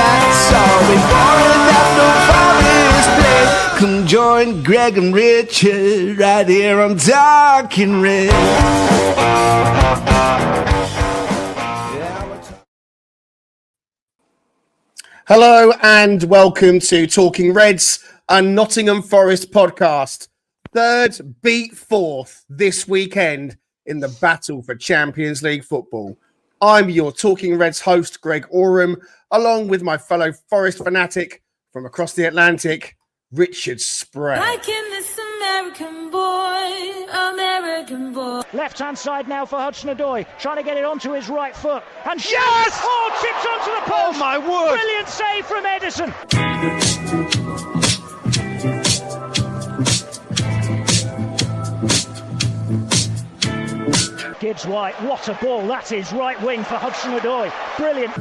that's all we wanted, that no Forest play. Come join Greg and Richard right here on Dark and Red. Hello and welcome to Talking Reds, a Nottingham Forest podcast. Third beat fourth this weekend in the battle for Champions League football. I'm your Talking Reds host, Greg Oram, along with my fellow Forest fanatic from across the Atlantic, Richard Spray. Like in this American boy, American boy. Left-hand side now for Hudson-Odoi, trying to get it onto his right foot. And yes! Oh, tips onto the post! Oh, my word! Brilliant save from Edison. Gibbs White, what a ball. That is right wing for Hudson-Odoi. Brilliant.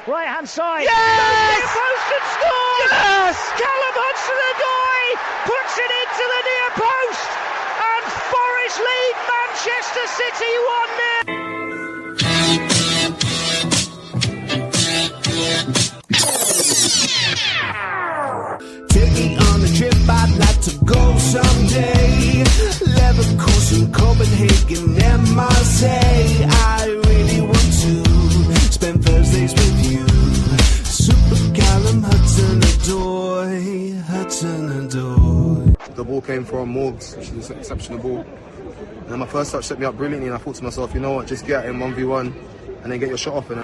Right hand side. Yes! Post and scores! Yes! Callum Hudson-Odoi puts it into the near post. And Forest lead Manchester City 1-0. Taking on a trip I'd like to go someday. Leverkusen, Copenhagen, and Marseille. I really want to spend Thursdays with you. Super Callum Hudson-Odoi, Hudson-Odoi. The ball came from Morgs, which is an exceptional ball. And then my first touch set me up brilliantly, and I thought to myself, you know what, just get at him 1v1 and then get your shot off. And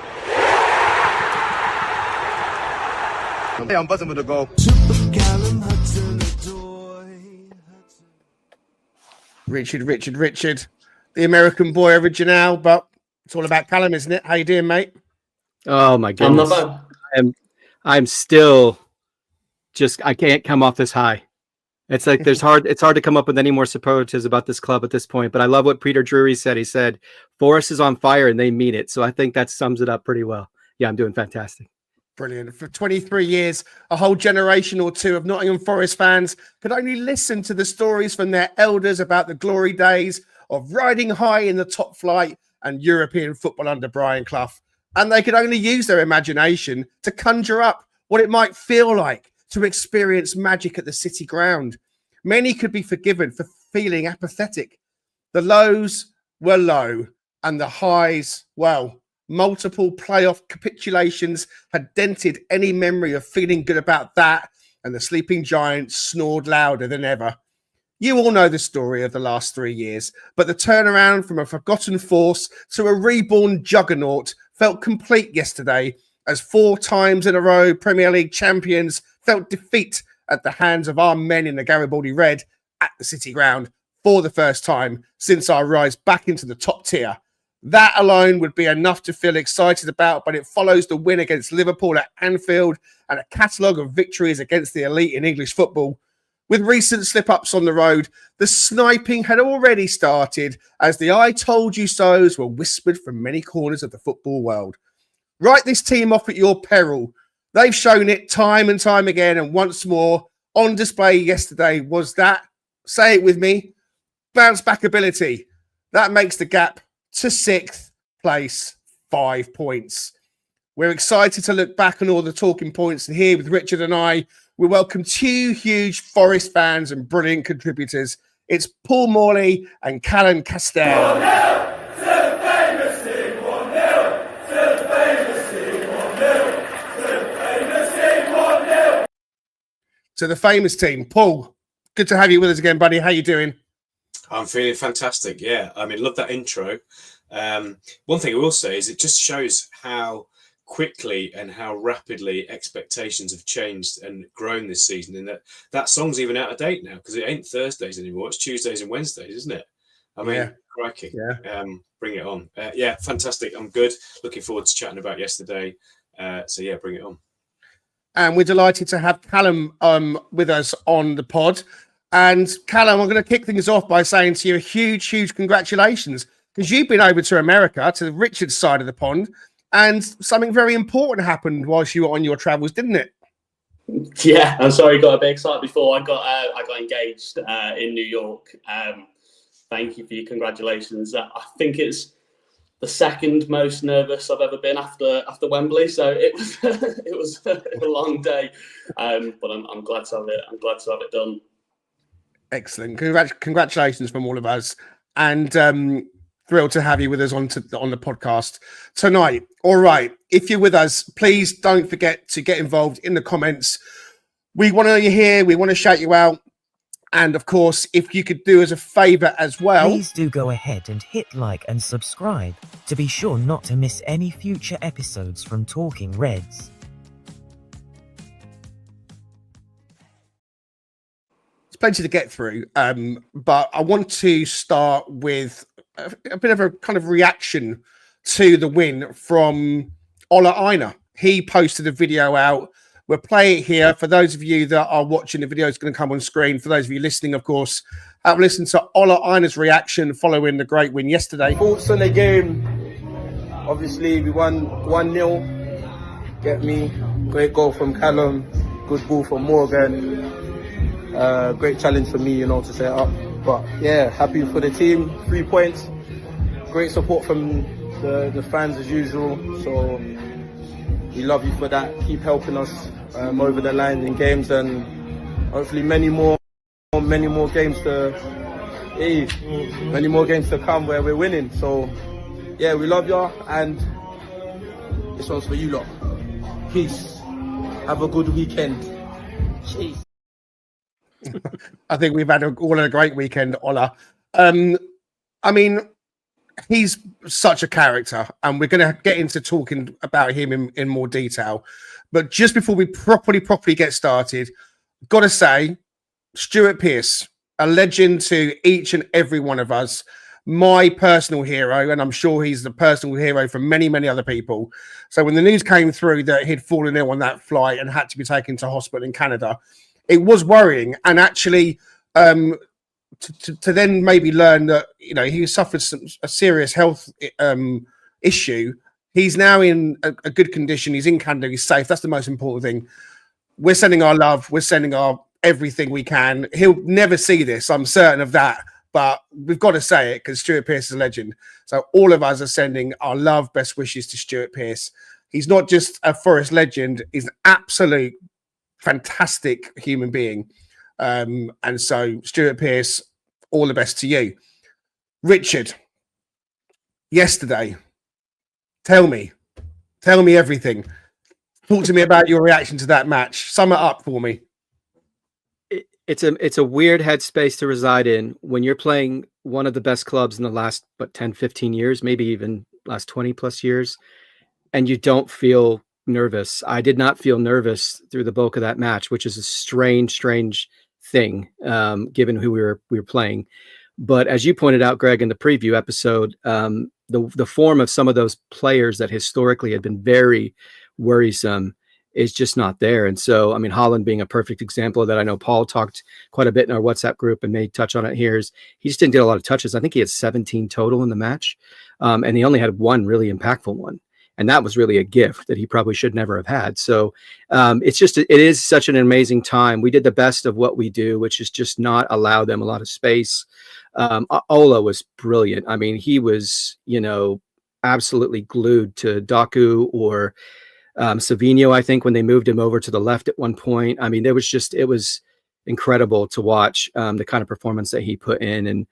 hey, I'm buzzing with the goal. Super Callum Hudson-Odoi. Richard, the American boy original, but it's all about Callum, isn't it? How you doing, mate? Oh my goodness. I'm still just, I can't come off this high. It's like it's hard to come up with any more superlatives about this club at this point. But I love what Peter Drury said. He said, Forest is on fire and they mean it. So I think that sums it up pretty well. Yeah, I'm doing fantastic. Brilliant. For 23 years, a whole generation or two of Nottingham Forest fans could only listen to the stories from their elders about the glory days of riding high in the top flight and European football under Brian Clough. And they could only use their imagination to conjure up what it might feel like to experience magic at the City ground. Many could be forgiven for feeling apathetic. The lows were low and the highs, well, multiple playoff capitulations had dented any memory of feeling good about that, and the sleeping giants snored louder than ever. You all know the story of the last 3 years, but the turnaround from a forgotten force to a reborn juggernaut felt complete yesterday as 4 times in a row Premier League champions felt defeat at the hands of our men in the Garibaldi Red at the City ground for the first time since our rise back into the top tier. That alone would be enough to feel excited about, but it follows the win against Liverpool at Anfield and a catalogue of victories against the elite in English football. With recent slip-ups on the road, the sniping had already started as the I told you so's were whispered from many corners of the football world. Write this team off at your peril. They've shown it time and time again, and once more on display yesterday was that, say it with me, bounce back ability. That makes the gap to 6th place 5 points. We're excited to look back on all the talking points, and here with Richard and I, we welcome 2 huge Forest fans and brilliant contributors. It's Paul Morley and Callum Castel. To the famous team. Paul, good to have you with us again, buddy. How you doing? I'm feeling fantastic. Yeah, I mean, love that intro. One thing I will say is it just shows how quickly and how rapidly expectations have changed and grown this season, and that song's even out of date now because it ain't Thursdays anymore. It's Tuesdays and Wednesdays, isn't it? I mean, crikey. Yeah. Bring it on. Yeah, fantastic. I'm good. Looking forward to chatting about yesterday. So yeah, bring it on. And we're delighted to have Callum with us on the pod. And Callum, I'm going to kick things off by saying to you a huge, huge congratulations, because you've been over to America, to the Richards side of the pond, and something very important happened whilst you were on your travels, didn't it? Yeah, I'm sorry, I got a bit excited before. I got engaged in New York. Thank you for your congratulations. I think it's the second most nervous I've ever been after Wembley. So it was it was a long day, but I'm glad to have it. I'm glad to have it done. Excellent. Congratulations from all of us, and thrilled to have you with us on the podcast tonight. All right, if you're with us, please don't forget to get involved in the comments. We want to know you're here. We want to shout you out. And of course, if you could do us a favour as well. Please do go ahead and hit like and subscribe to be sure not to miss any future episodes from Talking Reds. There's plenty to get through, but I want to start with a bit of a kind of reaction to the win from Ola Aina. He posted a video out. We'll play it here. For those of you that are watching, the video is going to come on screen. For those of you listening, of course, have listened to Ola Aina's reaction following the great win yesterday. Thoughts on the game. Obviously, we won 1-0. Get me. Great goal from Callum. Good ball from Morgan. Great challenge for me, to set up. But yeah, happy for the team. 3 points. Great support from the fans as usual. So we love you for that. Keep helping us over the line in games, and hopefully many more games to come where we're winning. So yeah, we love you, and this one's for you lot. Peace. Have a good weekend. Cheers. I think we've had all a great weekend, Ola. I mean, he's such a character, and we're going to get into talking about him in more detail. But just before we properly get started, got to say, Stuart Pearce, a legend to each and every one of us, my personal hero, and I'm sure he's the personal hero for many, many other people. So when the news came through that he'd fallen ill on that flight and had to be taken to hospital in Canada, it was worrying. And actually, to then maybe learn that he suffered a serious health issue. He's now in a good condition. He's in Canada. He's safe. That's the most important thing. We're sending our love. We're sending our everything we can. He'll never see this, I'm certain of that. But we've got to say it because Stuart Pearce is a legend. So all of us are sending our love, best wishes to Stuart Pearce. He's not just a Forest legend. He's an absolute fantastic human being. And so, Stuart Pearce, all the best to you. Richard, yesterday, tell me everything. Talk to me about your reaction to that match. Sum it up for me. It's a weird headspace to reside in when you're playing one of the best clubs in the last 10, 15 years, maybe even last 20 plus years, and you don't feel nervous. I did not feel nervous through the bulk of that match, which is a strange thing, given who we were playing. But as you pointed out, Greg, in the preview episode, the form of some of those players that historically had been very worrisome is just not there. And so, I mean, Holland being a perfect example of that. I know Paul talked quite a bit in our WhatsApp group and may touch on it here. He just didn't get a lot of touches. I think he had 17 total in the match, and he only had one really impactful one. And that was really a gift that he probably should never have had. So it is such an amazing time. We did the best of what we do, which is just not allow them a lot of space. Ola was brilliant. I mean, he was, absolutely glued to Doku or Savino, I think, when they moved him over to the left at one point. I mean, it was incredible to watch the kind of performance that he put in. And,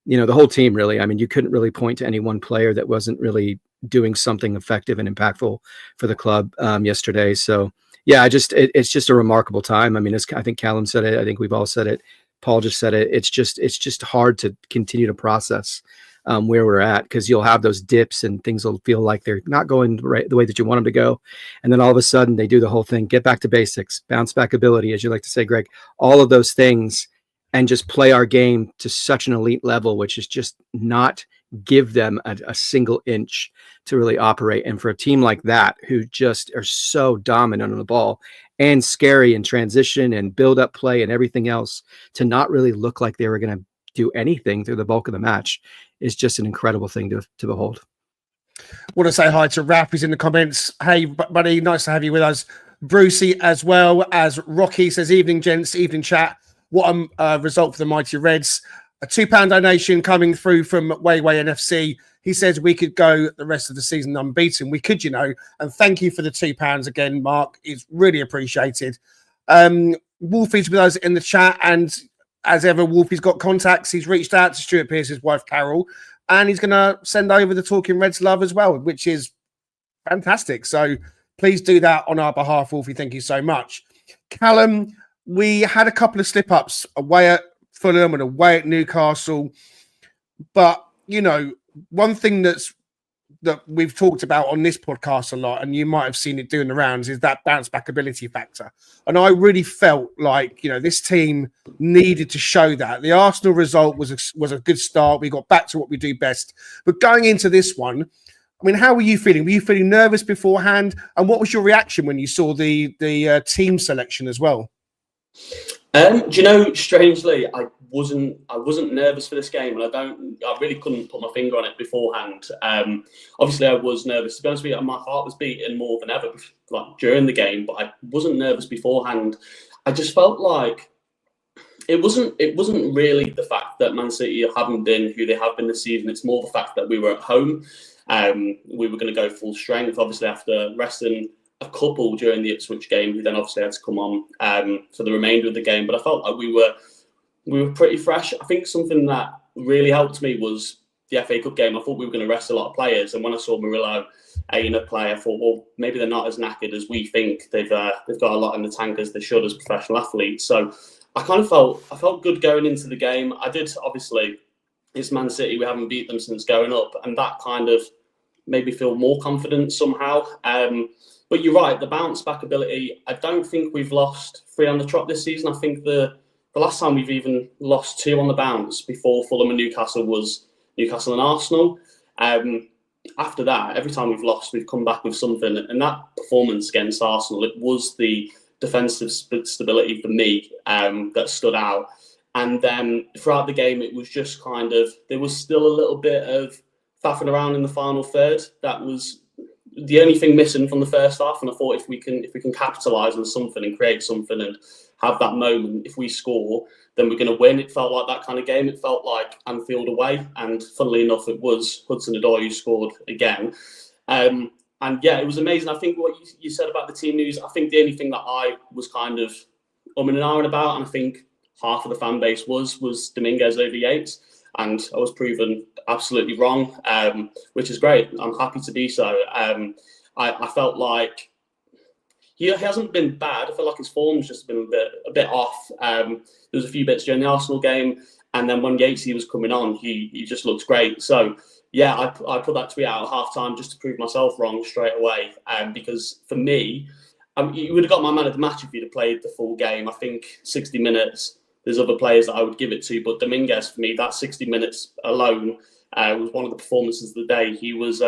the whole team really, I mean, you couldn't really point to any one player that wasn't really doing something effective and impactful for the club yesterday. So yeah, it's just a remarkable time. I mean, I think Callum said it. I think we've all said it. Paul just said it. It's just hard to continue to process where we're at, because you'll have those dips and things will feel like they're not going right the way that you want them to go. And then all of a sudden they do the whole thing, get back to basics, bounce back ability, as you like to say, Greg, all of those things, and just play our game to such an elite level, which is just not give them a single inch to really operate. And for a team like that, who just are so dominant on the ball and scary in transition and build up play and everything else, to not really look like they were going to do anything through the bulk of the match is just an incredible thing to behold. Want to say hi to Raph, who's in the comments. Hey, buddy, nice to have you with us. Brucey, as well as Rocky, says, evening, gents, evening, chat. What a result for the mighty Reds. a £2 donation coming through from Wayway NFC. He says we could go the rest of the season unbeaten. We could, and thank you for the £2 again, Mark. It's really appreciated. Wolfie's with us in the chat, and as ever, Wolfie's got contacts. He's reached out to Stuart Pearce's wife, Carol, and he's going to send over the Talking Reds love as well, which is fantastic. So please do that on our behalf, Wolfie. Thank you so much. Callum, we had a couple of slip-ups away at Fulham and away at Newcastle. But, one thing that we've talked about on this podcast a lot, and you might have seen it doing the rounds, is that bounce back ability factor. And I really felt like, this team needed to show that. The Arsenal result was a good start. We got back to what we do best. But going into this one, I mean, how were you feeling? Were you feeling nervous beforehand? And what was your reaction when you saw the team selection as well? Strangely, I wasn't nervous for this game, and I really couldn't put my finger on it beforehand. Obviously, I was nervous. To be honest with you, my heart was beating more than ever, like during the game, but I wasn't nervous beforehand. I just felt like it wasn't really the fact that Man City haven't been who they have been this season. It's more the fact that we were at home. We were going to go full strength, obviously, after resting a couple during the Ipswich game, who then obviously had to come on for the remainder of the game. But I felt like we were pretty fresh. I think something that really helped me was the FA Cup game. I thought we were going to rest a lot of players, and when I saw Murillo play, I thought, well, maybe they're not as knackered as we think. They've got a lot in the tank, as they should, as professional athletes. So I felt good going into the game. I did, obviously, it's Man City. We haven't beat them since going up, and that kind of made me feel more confident somehow. But you're right, the bounce back ability, I don't think we've lost 3 on the trot this season. I think the last time we've even lost 2 on the bounce before Fulham and Newcastle was Newcastle and Arsenal. After that, every time we've lost, we've come back with something. And that performance against Arsenal, it was the defensive stability for me that stood out. And then throughout the game, it was just there was still a little bit of faffing around in the final third. That was the only thing missing from the first half, and I thought if we can capitalise on something and create something and have that moment, if we score, then we're going to win. It felt like that kind of game. It felt like Anfield away, and funnily enough, it was Hudson-Odoi who scored again. And yeah, it was amazing. I think what you said about the team news, I think the only thing that I was kind of and ahhing about, and I think half of the fan base was Dominguez over Yates. And I was proven absolutely wrong, which is great. I'm happy to be so. I felt like he hasn't been bad. I feel like his form's just been a bit off. There was a few bits during the Arsenal game, and then when Yatesy was coming on, he just looks great. So yeah, I put that tweet out at half time just to prove myself wrong straight away. Because for me, you would have got my man of the match if you'd have played the full game. I think 60 minutes. There's other players that I would give it to, but Dominguez, for me, that 60 minutes alone was one of the performances of the day. He was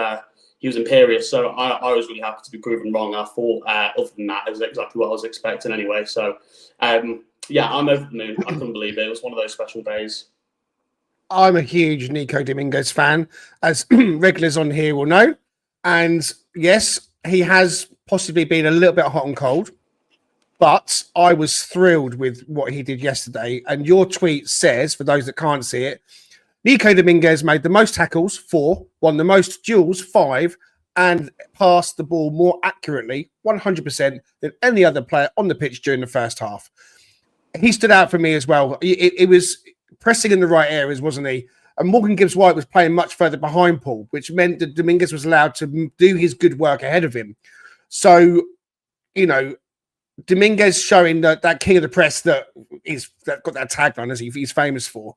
imperious, so I was really happy to be proven wrong. I thought, other than that, it was exactly what I was expecting anyway. So, yeah, I'm over the moon. I couldn't believe it. It was one of those special days. I'm a huge Nico Dominguez fan, as regulars on here will know. And yes, he has possibly been a little bit hot and cold. But I was thrilled with what he did yesterday. And your tweet says, for those that can't see it, Nico Dominguez made the most tackles, 4, won the most duels, 5, and passed the ball more accurately, 100%, than any other player on the pitch during the first half. He stood out for me as well. It was pressing in the right areas, wasn't he? And Morgan Gibbs-White was playing much further behind Paul, which meant that Dominguez was allowed to do his good work ahead of him. So, Dominguez showing that king of the press that got that tagline as he's famous for.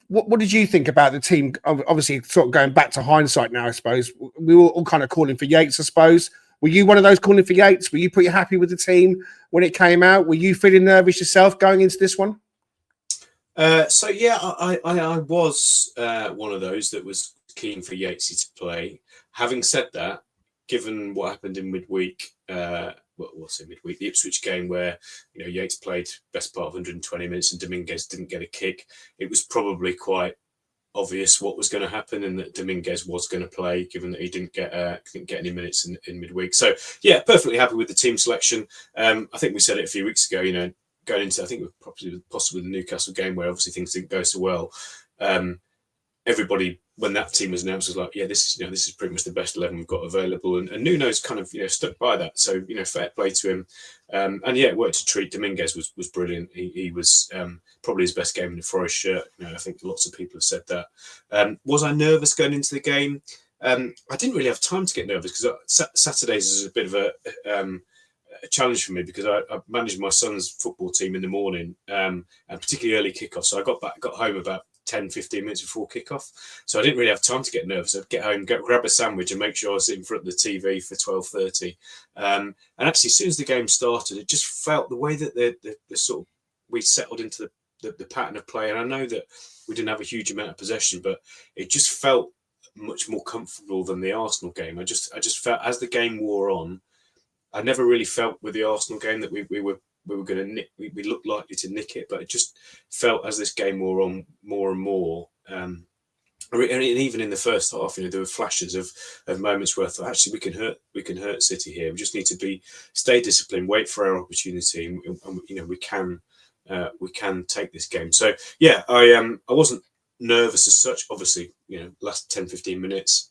What did you think about the team? Obviously, sort of going back to hindsight now, I suppose. We were all kind of calling for Yates, I suppose. Were you one of those calling for Yates? Were you pretty happy with the team when it came out? Were you feeling nervous yourself going into this one? So yeah, I was one of those that was keen for Yatesy to play. Having said that, given what happened in midweek, the Ipswich game where Yates played best part of 120 minutes and Dominguez didn't get a kick, it was probably quite obvious what was going to happen and that Dominguez was going to play, given that he didn't get any minutes in midweek. So yeah, perfectly happy with the team selection. I think we said it a few weeks ago. going into, I think possibly the Newcastle game where obviously things didn't go so well. Everybody, when that team was announced, was like, yeah, this is pretty much the best 11 we've got available. And Nuno's kind of, stuck by that. So, fair play to him. And yeah, it worked a treat. Dominguez was brilliant. He was probably his best game in the Forest shirt. I think lots of people have said that. Was I nervous going into the game? I didn't really have time to get nervous because Saturdays is a bit of a challenge for me because I managed my son's football team in the morning, and particularly early kickoff. So I got home about 10-15 minutes before kickoff, so I didn't really have time to get nervous. I'd get home, grab a sandwich, and make sure I was in front of the TV for 12:30. And actually, as soon as the game started, it just felt the way that the sort of we settled into the pattern of play. And I know that we didn't have a huge amount of possession, but it just felt much more comfortable than the Arsenal game. I just felt as the game wore on, I never really felt with the Arsenal game that we were going to nick. We looked likely to nick it, but it just felt as this game wore on more and more. And even in the first half, there were flashes of moments where I thought, actually, we can hurt City here. We just need to stay disciplined, wait for our opportunity, and we can take this game. So yeah, I wasn't nervous as such. Obviously, last 10-15 minutes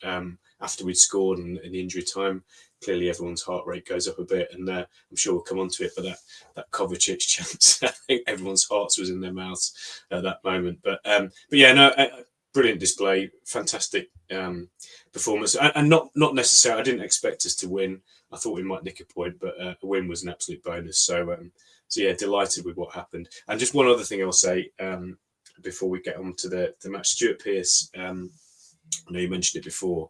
after we'd scored and in the injury time, clearly everyone's heart rate goes up a bit, and I'm sure we'll come on to it. But that Kovacic chance, I think everyone's hearts was in their mouths at that moment. But yeah, no, brilliant display, fantastic performance, and not necessarily. I didn't expect us to win. I thought we might nick a point, but a win was an absolute bonus. So yeah, delighted with what happened. And just one other thing I'll say before we get on to the match, Stuart Pearce. I know you mentioned it before.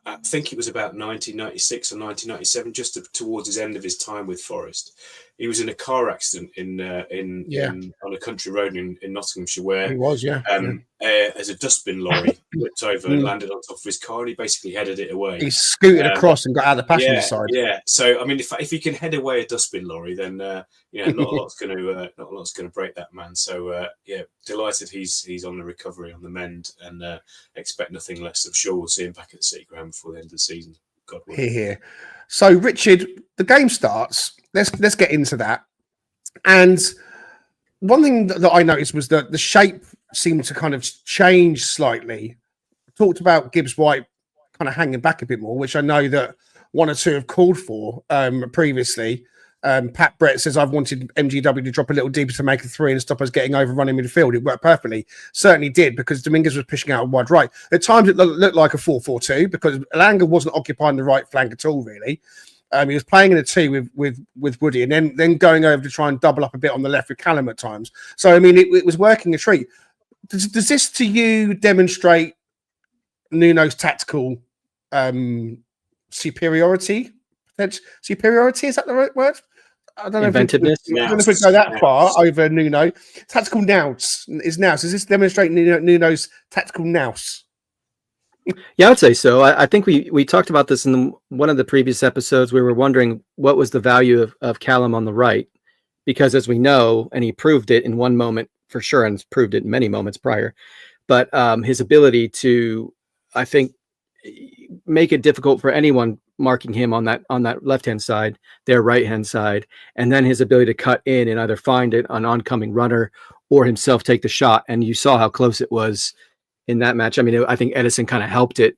I think it was about 1996 or 1997, just towards his end of his time with Forest. He was in a car accident on a country road in Nottinghamshire where he was, as a dustbin lorry flipped over and landed on top of his car, and he basically headed it away. He scooted across and got out of the passenger side. Yeah. So I mean, if he can head away a dustbin lorry, then not a lot's going to break that man. So yeah, delighted he's on the recovery, on the mend, and expect nothing less. I'm sure we'll see him back at the City ground before the end of the season. God willing. Here. So Richard, the game starts. Let's get into that. And one thing that I noticed was that the shape seemed to kind of change slightly. Talked about Gibbs White kind of hanging back a bit more, which I know that one or two have called for previously. Pat Brett says, I've wanted MGW to drop a little deeper to make a three and stop us getting overrun in midfield. It worked perfectly. Certainly did, because Dominguez was pushing out wide right. At times it looked like a 4-4-2 because Elanga wasn't occupying the right flank at all, really. He was playing in a two with Woody, and then going over to try and double up a bit on the left with Callum at times. So, I mean, it was working a treat. Does this to you demonstrate Nuno's tactical superiority? Superiority, is that the right word? I don't know inventiveness. I don't know if we go that far over Nuno. Tactical nous. Does this demonstrate Nuno's tactical nous? Yeah, I would say so. I think we talked about this in one of the previous episodes. We were wondering what was the value of Callum on the right, because as we know, and he proved it in one moment for sure, and proved it in many moments prior, but his ability to, I think, make it difficult for anyone marking him on that left-hand side, their right-hand side, and then his ability to cut in and either find an oncoming runner or himself take the shot. And you saw how close it was in that match. I mean, I think Edison kind of helped it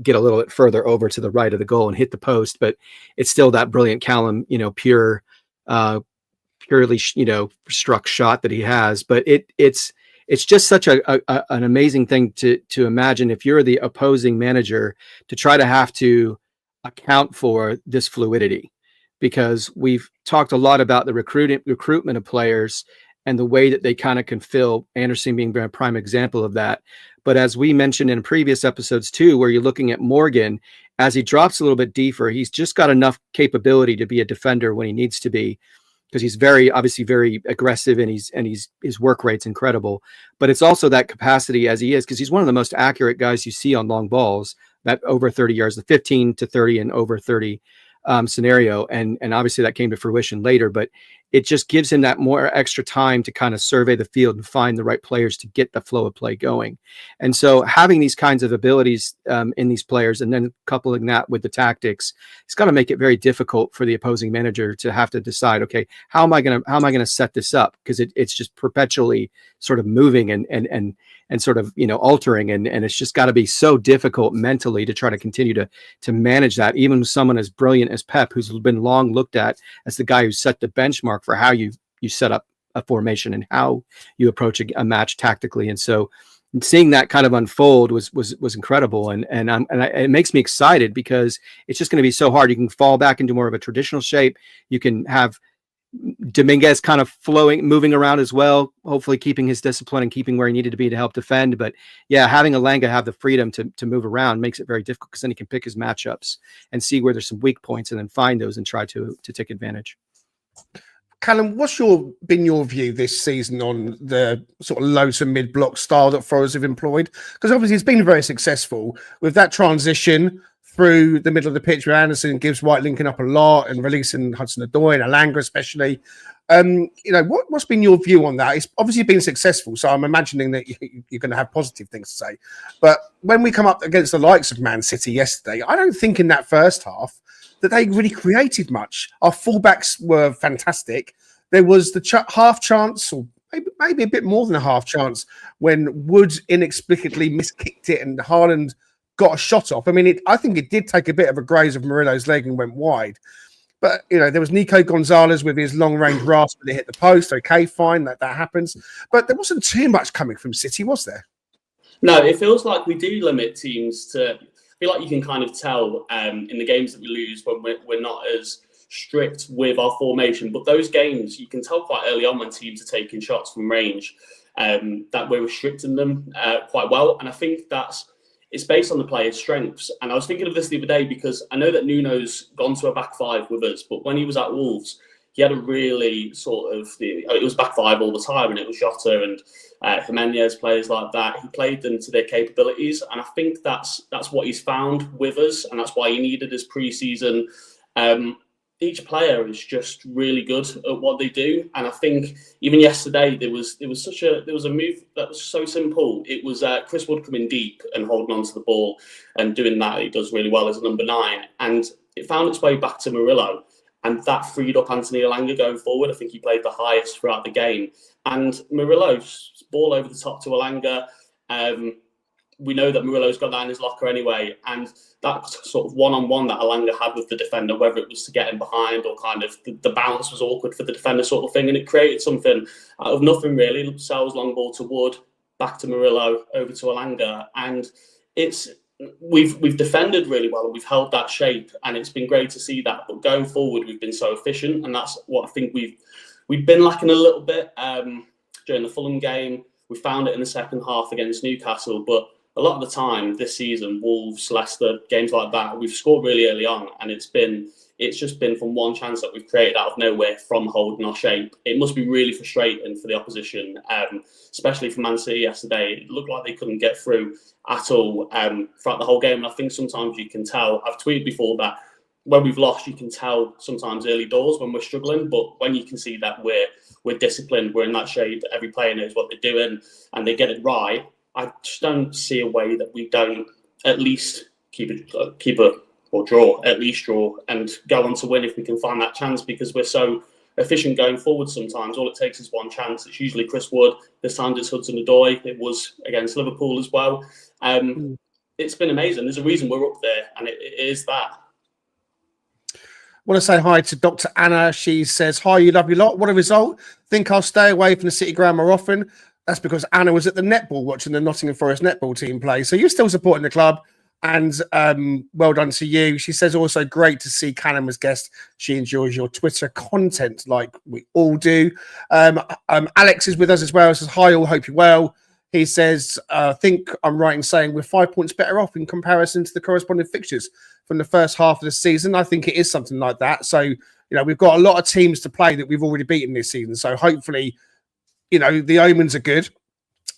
get a little bit further over to the right of the goal and hit the post, but it's still that brilliant Callum, purely, struck shot that he has. But it's just such an amazing thing to imagine if you're the opposing manager to try to have to account for this fluidity, because we've talked a lot about the recruitment of players and the way that they kind of can fill, Anderson being a prime example of that. But as we mentioned in previous episodes too, where you're looking at Morgan, as he drops a little bit deeper, he's just got enough capability to be a defender when he needs to be, because he's obviously very aggressive, and his work rate's incredible. But it's also that capacity as he is, because he's one of the most accurate guys you see on long balls, that over 30 yards, the 15 to 30 and over 30 scenario. And obviously that came to fruition later, but it just gives him that more extra time to kind of survey the field and find the right players to get the flow of play going. And so having these kinds of abilities in these players, and then coupling that with the tactics, it's got to make it very difficult for the opposing manager to have to decide, okay, how am I going to set this up? Because it's just perpetually sort of moving and sort of, altering. And it's just got to be so difficult mentally to try to continue to manage that, even with someone as brilliant as Pep, who's been long looked at as the guy who set the benchmark for how you set up a formation and how you approach a match tactically. And so seeing that kind of unfold was incredible. And it makes me excited because it's just going to be so hard. You can fall back into more of a traditional shape. You can have Dominguez kind of moving around as well, hopefully keeping his discipline and keeping where he needed to be to help defend. But yeah, having Elanga have the freedom to move around makes it very difficult, because then he can pick his matchups and see where there's some weak points and then find those and try to take advantage. Callum, what's been your view this season on the sort of low to mid block style that Forest have employed? Because obviously it's been very successful with that transition through the middle of the pitch with Anderson and Gibbs White linking up a lot and releasing Hudson-Odoi and Elanga especially. What's been your view on that? It's obviously been successful, so I'm imagining that you're going to have positive things to say. But when we come up against the likes of Man City yesterday, I don't think in that first half that they really created much. Our fullbacks were fantastic. There was the half chance, or maybe a bit more than a half chance, when Wood inexplicably miskicked it and Haaland got a shot off. I mean, I think it did take a bit of a graze of Murillo's leg and went wide. But, there was Nico Gonzalez with his long-range rasp that hit the post. Okay, fine, that happens. But there wasn't too much coming from City, was there? No, it feels like we do limit teams to... I feel like you can kind of tell in the games that we lose when we're not as strict with our formation. But those games, you can tell quite early on when teams are taking shots from range that we're restricting them quite well. And I think it's based on the players' strengths. And I was thinking of this the other day because I know that Nuno's gone to a back five with us, but when he was at Wolves, he had a really it was back five all the time, and it was Jota and Jimenez, players like that. He played them to their capabilities, and I think that's what he's found with us, and that's why he needed his pre-season. Each player is just really good at what they do, and I think even yesterday there was a move that was so simple. It was Chris Wood coming deep and holding onto the ball and doing that. He does really well as a number 9, and it found its way back to Murillo, and that freed up Anthony Elanga going forward. I think he played the highest throughout the game, and Murillo's ball over the top to Elanga. We know that Murillo's got that in his locker anyway, and that sort of one-on-one that Elanga had with the defender, whether it was to get him behind or kind of the bounce was awkward for the defender sort of thing, and it created something out of nothing really. Sal's long ball to Wood, back to Murillo, over to Elanga, and we've defended really well and we've held that shape, and it's been great to see that. But going forward, we've been so efficient, and that's what I think we've been lacking a little bit during the Fulham game. We found it in the second half against Newcastle, but a lot of the time this season, Wolves, Leicester, games like that, we've scored really early on, and it's just been from one chance that we've created out of nowhere from holding our shape. It must be really frustrating for the opposition, especially for Man City yesterday. It looked like they couldn't get through at all throughout the whole game, and I think sometimes you can tell. I've tweeted before that when we've lost, you can tell sometimes early doors when we're struggling, but when you can see that we're disciplined, we're in that shape, every player knows what they're doing, and they get it right, I just don't see a way that we don't at least keep a or draw, at least draw, and go on to win if we can find that chance, because we're so efficient going forward sometimes. All it takes is one chance. It's usually Chris Wood. This time it's Hudson-Odoi. It was against Liverpool as well. It's been amazing. There's a reason we're up there, and it is that. I want to say hi to Dr. Anna. She says, hi, you lovely lot. What a result. Think I'll stay away from the City ground more often. That's because Anna was at the netball watching the Nottingham Forest netball team play. So you're still supporting the club, and well done to you. She says also great to see Callum as guest. She enjoys your Twitter content like we all do. Alex is with us as well. Says, hi, all, hope you're well. He says, I think I'm right in saying we're 5 points better off in comparison to the corresponding fixtures from the first half of the season. I think it is something like that. So, we've got a lot of teams to play that we've already beaten this season. So hopefully, the omens are good.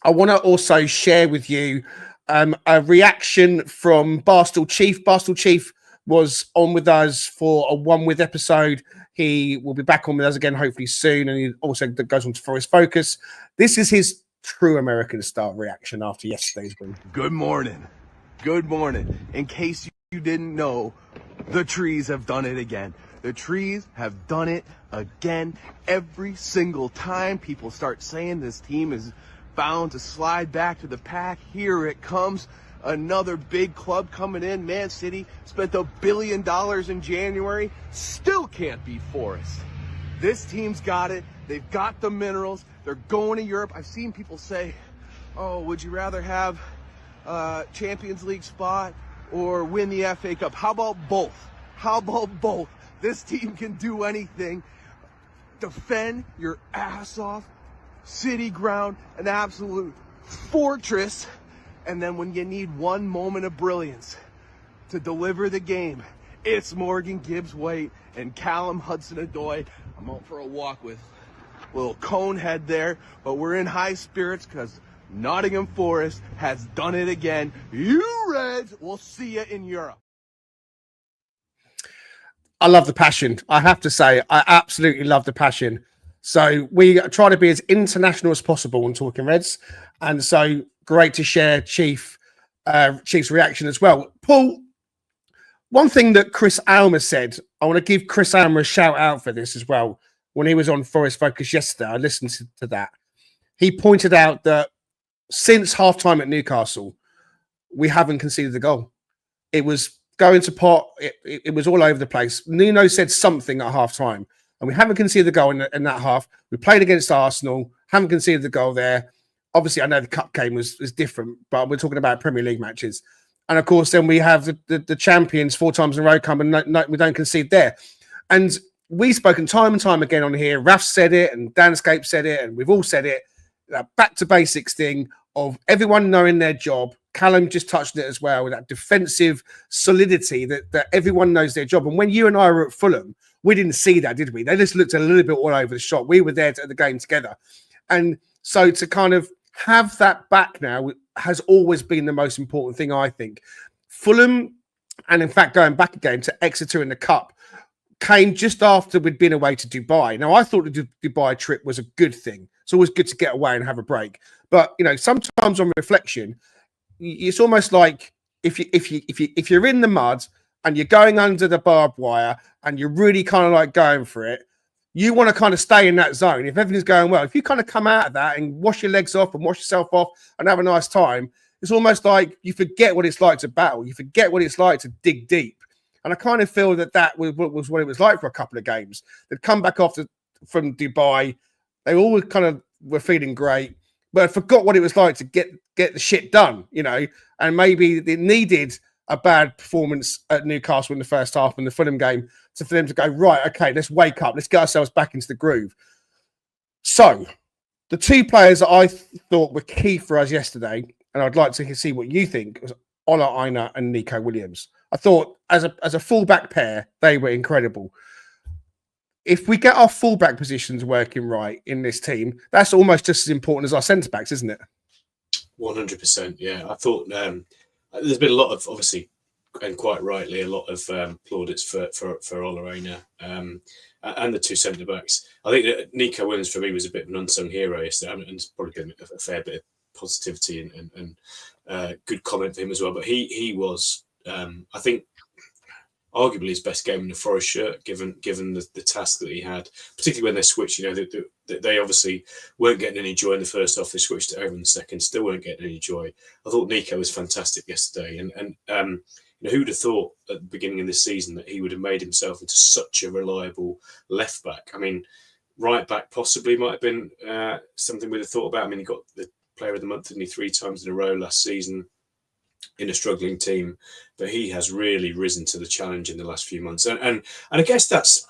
I want to also share with you a reaction from Barstool Chief. Barstool Chief was on with us for a One With episode He will be back on with us again, hopefully soon. And he also goes on to Forest Focus. This is his true American style reaction after yesterday's win. Good morning. Good morning. In case you didn't know, the trees have done it again. The trees have done it again. Every single time people start saying this team is bound to slide back to the pack, here it comes. Another big club coming in. Man City spent $1 billion in January. Still can't beat Forest. This team's got it. They've got the minerals. They're going to Europe. I've seen people say, oh, would you rather have a Champions League spot or win the FA Cup? How about both? How about both? This team can do anything. Defend your ass off. City ground, an absolute fortress. And then when you need one moment of brilliance to deliver the game, it's Morgan Gibbs-White and Callum Hudson-Odoi. I'm out for a walk with a little cone head there, but we're in high spirits because Nottingham Forest has done it again. You Reds, we'll see you in Europe. I love the passion. I have to say, I absolutely love the passion. So we try to be as international as possible on Talking Reds. And so great to share Chief's reaction as well. Paul, one thing that Chris Almer said, I want to give Chris Almer a shout out for this as well. When he was on Forest Focus yesterday, I listened to that. He pointed out that since halftime at Newcastle, we haven't conceded the goal. It was going to pot. It was all over the place. Nuno said something at halftime, and we haven't conceded the goal in that half. We played against Arsenal, haven't conceded the goal there. Obviously, I know the cup game was different, but we're talking about Premier League matches. And of course, then we have the champions 4 times in a row come and we don't concede there. And we've spoken time and time again on here. Raf said it and Danscape said it, and we've all said it. That back to basics thing of everyone knowing their job. Callum just touched it as well, with that defensive solidity that everyone knows their job. And when you and I were at Fulham, we didn't see that, did we? They just looked a little bit all over the shop. We were there at the game together. And so to kind of have that back now has always been the most important thing, I think. Fulham, and in fact going back again to Exeter in the Cup, came just after we'd been away to Dubai. Now, I thought the Dubai trip was a good thing. It's always good to get away and have a break. But, you know, sometimes on reflection, it's almost like if you're in the mud and you're going under the barbed wire and you're really kind of like going for it, you want to kind of stay in that zone. If everything's going well, if you kind of come out of that and wash your legs off and wash yourself off and have a nice time, it's almost like you forget what it's like to battle. You forget what it's like to dig deep. And I kind of feel that was what it was like for a couple of games. They'd come back from Dubai. They all kind of were feeling great, but I forgot what it was like to get the shit done, you know, and maybe it needed a bad performance at Newcastle in the first half and the Fulham game for them to go, right, okay, let's wake up. Let's get ourselves back into the groove. So the 2 players that I thought were key for us yesterday, and I'd like to see what you think, was Ola Aina and Nico Williams. I thought as a fullback pair, they were incredible. If we get our fullback positions working right in this team, that's almost just as important as our centre-backs, isn't it? 100%, yeah. I thought there's been a lot of, obviously, and quite rightly, a lot of plaudits for Ola Aina and the 2 centre-backs. I think that Nico Williams, for me, was a bit of an unsung hero yesterday, and it's probably been a fair bit of positivity and good comment for him as well. But he was, I think, arguably his best game in the Forest shirt, given the task that he had, particularly when they switched. You know, they obviously weren't getting any joy in the first half. They switched it over in the second, still weren't getting any joy. I thought Nico was fantastic yesterday, and you know, who'd have thought at the beginning of this season that he would have made himself into such a reliable left back? I mean, right back possibly might have been something we'd have thought about. I mean, he got the Player of the Month, didn't he, 3 times in a row last season in a struggling team, but he has really risen to the challenge in the last few months. And I guess that's,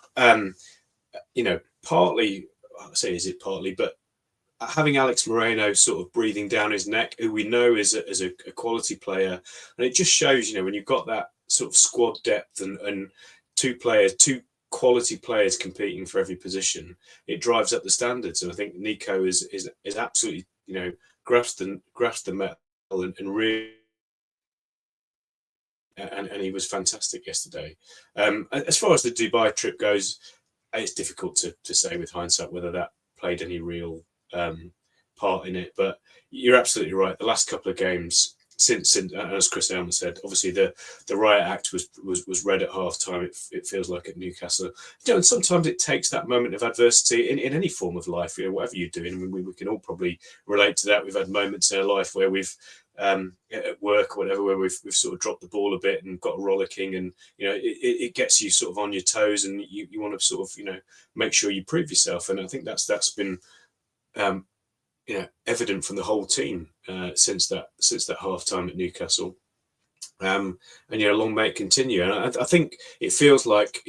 you know, partly, I say, is it partly, but having Alex Moreno sort of breathing down his neck, who we know is a quality player. And it just shows, you know, when you've got that sort of squad depth and 2 quality players competing for every position, it drives up the standards. And I think Nico is absolutely, you know, grasped the metal and really, and he was fantastic yesterday. As far as the Dubai trip goes, it's difficult to say with hindsight whether that played any real part in it. But you're absolutely right. The last couple of games, since as Chris Elmer said, obviously the riot act was read at half time. It feels like at Newcastle. And sometimes it takes that moment of adversity in any form of life, whatever you're doing. I mean, we can all probably relate to that. We've had moments in our life where we've at work or whatever, where we've sort of dropped the ball a bit and got rollicking, and it gets you sort of on your toes, and you want to sort of make sure you prove yourself. And I think that's been evident from the whole team since that half time at Newcastle. And long may it continue. And I think it feels like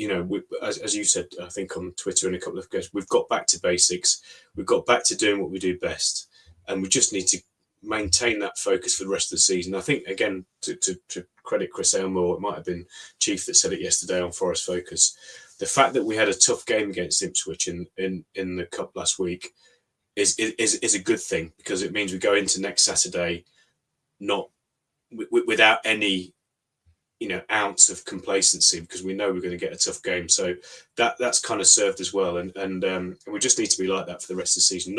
as you said, I think on Twitter and a couple of occasions, we've got back to basics. We've got back to doing what we do best, and we just need to maintain that focus for the rest of the season. I think, again, to credit Chris Elmore, it might have been Chief that said it yesterday on Forest Focus, the fact that we had a tough game against Ipswich in the Cup last week is a good thing, because it means we go into next Saturday not without any ounce of complacency, because we know we're going to get a tough game. So that's kind of served as well, and we just need to be like that for the rest of the season.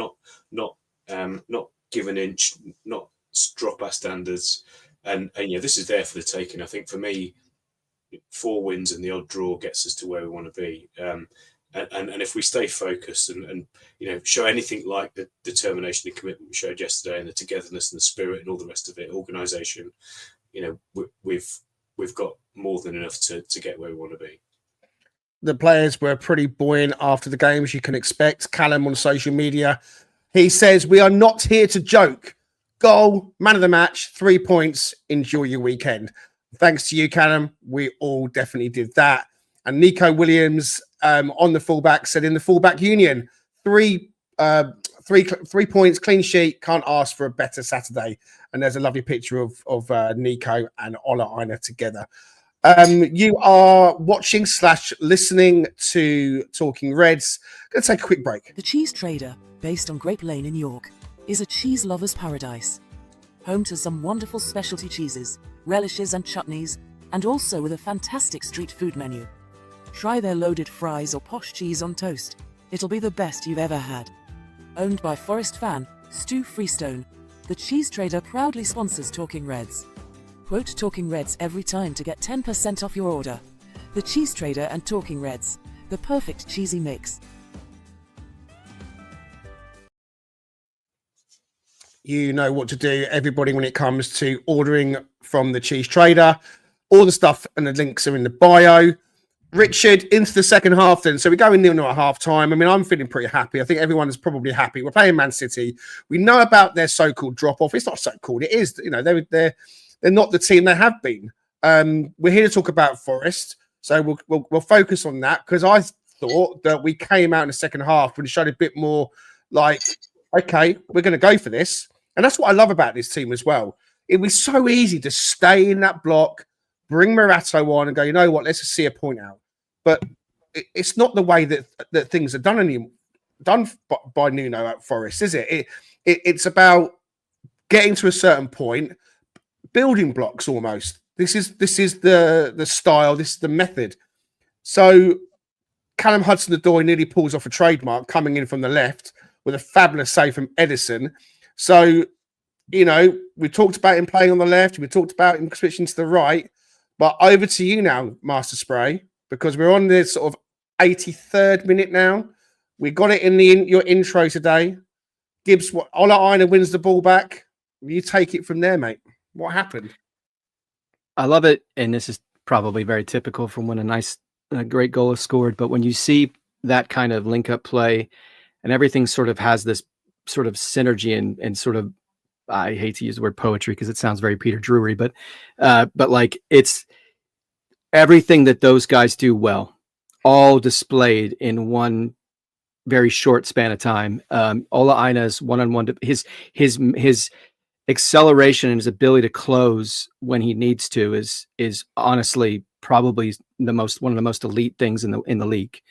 Not give an inch, not drop our standards, and this is there for the taking. I think for me, 4 wins and the odd draw gets us to where we want to be. And if we stay focused and show anything like the determination and commitment we showed yesterday, and the togetherness and the spirit and all the rest of it, organisation, we've got more than enough to get where we want to be. The players were pretty buoyant after the game, as you can expect. Callum on social media, he says, "We are not here to joke. Goal, man of the match, 3 points. Enjoy your weekend." Thanks to you, Callum. We all definitely did that. And Nico Williams on the fullback said, "In the fullback union, 3 points, clean sheet. Can't ask for a better Saturday." And there's a lovely picture of Nico and Ola Aina together. You are watching / listening to Talking Reds. Going to take a quick break. The Cheese Trader, based on Grape Lane in York, is a cheese lover's paradise. Home to some wonderful specialty cheeses, relishes and chutneys, and also with a fantastic street food menu. Try their loaded fries or posh cheese on toast. It'll be the best you've ever had. Owned by Forest fan Stu Freestone, the Cheese Trader proudly sponsors Talking Reds. Quote Talking Reds every time to get 10% off your order. The Cheese Trader and Talking Reds, the perfect cheesy mix. You know what to do, everybody, when it comes to ordering from the Cheese Trader. All the stuff and the links are in the bio. Richard, into the second half then. So we go in 0-0 at half time. I mean, I'm feeling pretty happy. I think everyone is probably happy. We're playing Man City. We know about their so-called drop-off. It's not so-called. It is, they're not the team they have been. We're here to talk about Forest. So we'll focus on that, because I thought that we came out in the second half and showed a bit more like, okay, we're going to go for this. And that's what I love about this team as well. It was so easy to stay in that block, bring Morato on and go, you know what, let's just see a point out. But it's not the way that things are done by Nuno at Forest, is it? It's about getting to a certain point, building blocks almost. This is the style, this is the method. So Callum Hudson-Odoi nearly pulls off a trademark coming in from the left with a fabulous save from Edison. So, we talked about him playing on the left, we talked about him switching to the right, but over to you now, Master Spray, because we're on this sort of 83rd minute now. We got it in your intro today. Gibbs, Ola Aina wins the ball back. You take it from there, mate. What happened? I love it, and this is probably very typical from when a great goal is scored, but when you see that kind of link-up play and everything sort of has this sort of synergy and sort of, I hate to use the word poetry because it sounds very Peter Drury, but like it's everything that those guys do well, all displayed in one very short span of time. Ola Aina's one-on-one, his acceleration and his ability to close when he needs to is honestly probably one of the most elite things in the league.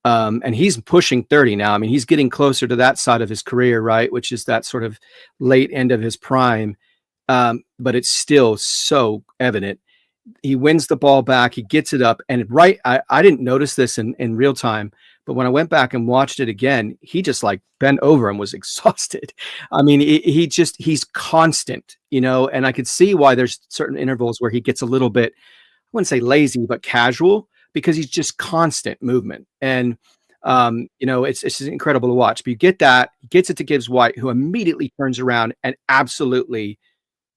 And he's pushing 30 now. I mean, he's getting closer to that side of his career, right? Which is that sort of late end of his prime. But it's still so evident. He wins the ball back. He gets it up. And I didn't notice this in real time, But when I went back and watched it again, he just like bent over and was exhausted. I mean, he's constant, you know, and I could see why there's certain intervals where he gets a little bit, I wouldn't say lazy, but casual, because he's just constant movement. And, you know, it's incredible to watch. But you get that, he gets it to Gibbs White, who immediately turns around and absolutely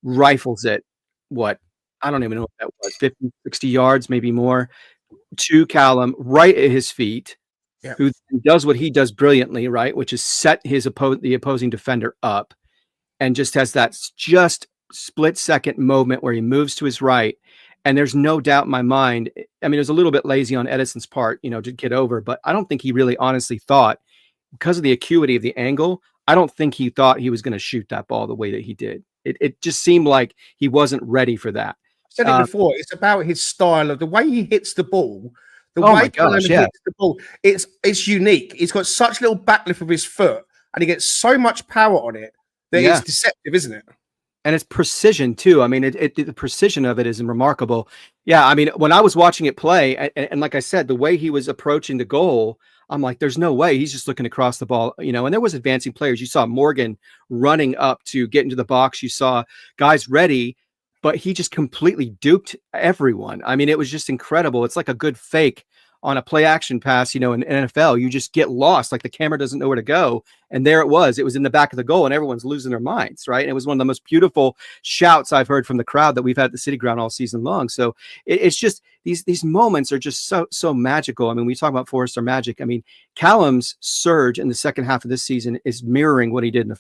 rifles it. What? I don't even know what that was, 50, 60 yards, maybe more, to Callum right at his feet, who does what he does brilliantly, right? Which is set the opposing defender up, and just has that just split second moment where he moves to his right. And there's no doubt in my mind. I mean, it was a little bit lazy on Edison's part, you know, to get over, but I don't think he really honestly thought, because of the acuity of the angle, I don't think he thought he was going to shoot that ball the way that he did. It just seemed like he wasn't ready for that. Said it before. It's about his style of the way he hits the ball. The Oh way my gosh, Callum hits the ball, it's unique. He's got such little backlift of his foot, and he gets so much power on it that it's deceptive, isn't it? And it's precision too. I mean, the precision of it is remarkable. Yeah, I mean, when I was watching it play, and like I said, the way he was approaching the goal, I'm like, there's no way he's just looking across the ball, you know. And there was advancing players. You saw Morgan running up to get into the box. You saw guys ready, but he just completely duped everyone. I mean, it was just incredible. It's like a good fake on a play action pass, you know, in NFL. You just get lost, like the camera doesn't know where to go. And there it was in the back of the goal, and everyone's losing their minds, right? And it was one of the most beautiful shouts I've heard from the crowd that we've had at the City Ground all season long. So it's just these moments are just so magical. I mean, we talk about Forrester magic. I mean, Callum's surge in the second half of this season is mirroring what he did in the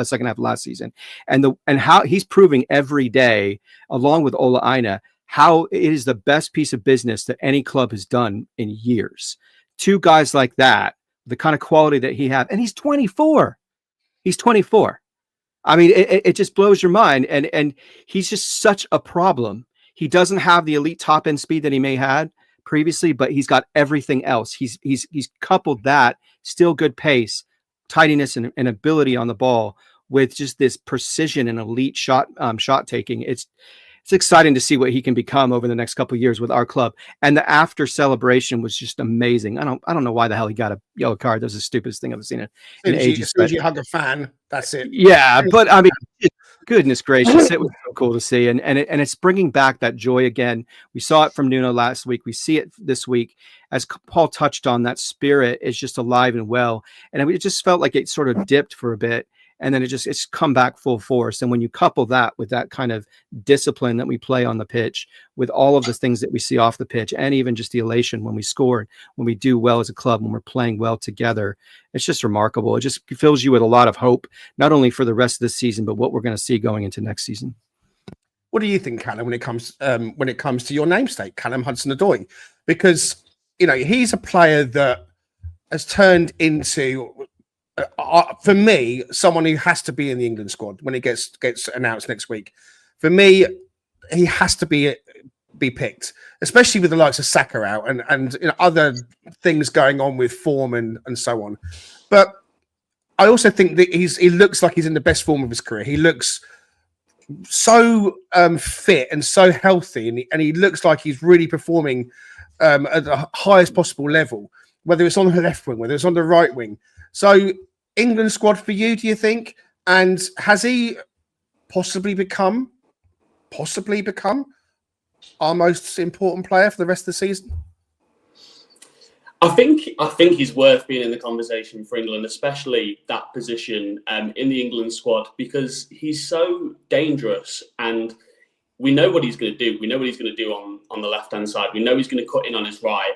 second half of last season, and how he's proving every day, along with Ola Aina, how it is the best piece of business that any club has done in years. Two guys like that, the kind of quality that he has, and he's 24. He's 24. I mean, it just blows your mind, and he's just such a problem. He doesn't have the elite top end speed that he may had previously, but he's got everything else. He's coupled that still good pace, tidiness, and ability on the ball with just this precision and elite shot taking. It's exciting to see what he can become over the next couple of years with our club. And the after celebration was just amazing. I don't know why the hell he got a yellow card. That was the stupidest thing I've seen in ages. As soon as you hug a fan, that's it. Yeah, but I mean, goodness gracious, it was so cool to see, and it's bringing back that joy again. We saw it from Nuno last week. We see it this week. As Paul touched on, that spirit is just alive and well, and it just felt like it sort of dipped for a bit. And then it's come back full force. And when you couple that with that kind of discipline that we play on the pitch, with all of the things that we see off the pitch, and even just the elation when we score, when we do well as a club, when we're playing well together, it's just remarkable. It just fills you with a lot of hope, not only for the rest of the season, but what we're going to see going into next season. What do you think, Callum, when it comes to your namesake, Callum Hudson-Odoi? Because, you know, he's a player that has turned into, for me, someone who has to be in the England squad when it gets announced next week. For me, he has to be picked, especially with the likes of Saka out and you know, other things going on with form and so on. But I also think that he looks like he's in the best form of his career. He looks so fit and so healthy, and he looks like he's really performing at the highest possible level, whether it's on the left wing, whether it's on the right wing. So, England squad for you, do you think? And has he possibly become our most important player for the rest of the season? I think he's worth being in the conversation for England, especially that position in the England squad, because he's so dangerous, and we know what he's going to do. We know what he's going to do on the left-hand side. We know he's going to cut in on his right,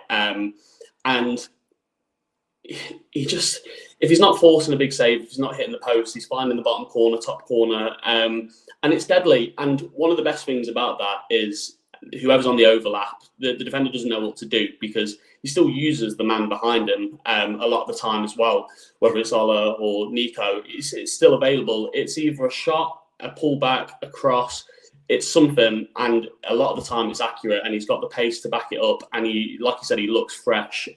and he just, if he's not forcing a big save, if he's not hitting the post, he's finding the bottom corner, top corner, and it's deadly. And one of the best things about that is whoever's on the overlap, the defender doesn't know what to do, because he still uses the man behind him a lot of the time as well, whether it's Ola or Nico. It's still available. It's either a shot, a pullback, a cross. It's something, and a lot of the time it's accurate, and he's got the pace to back it up, and he, like you said, he looks fresh.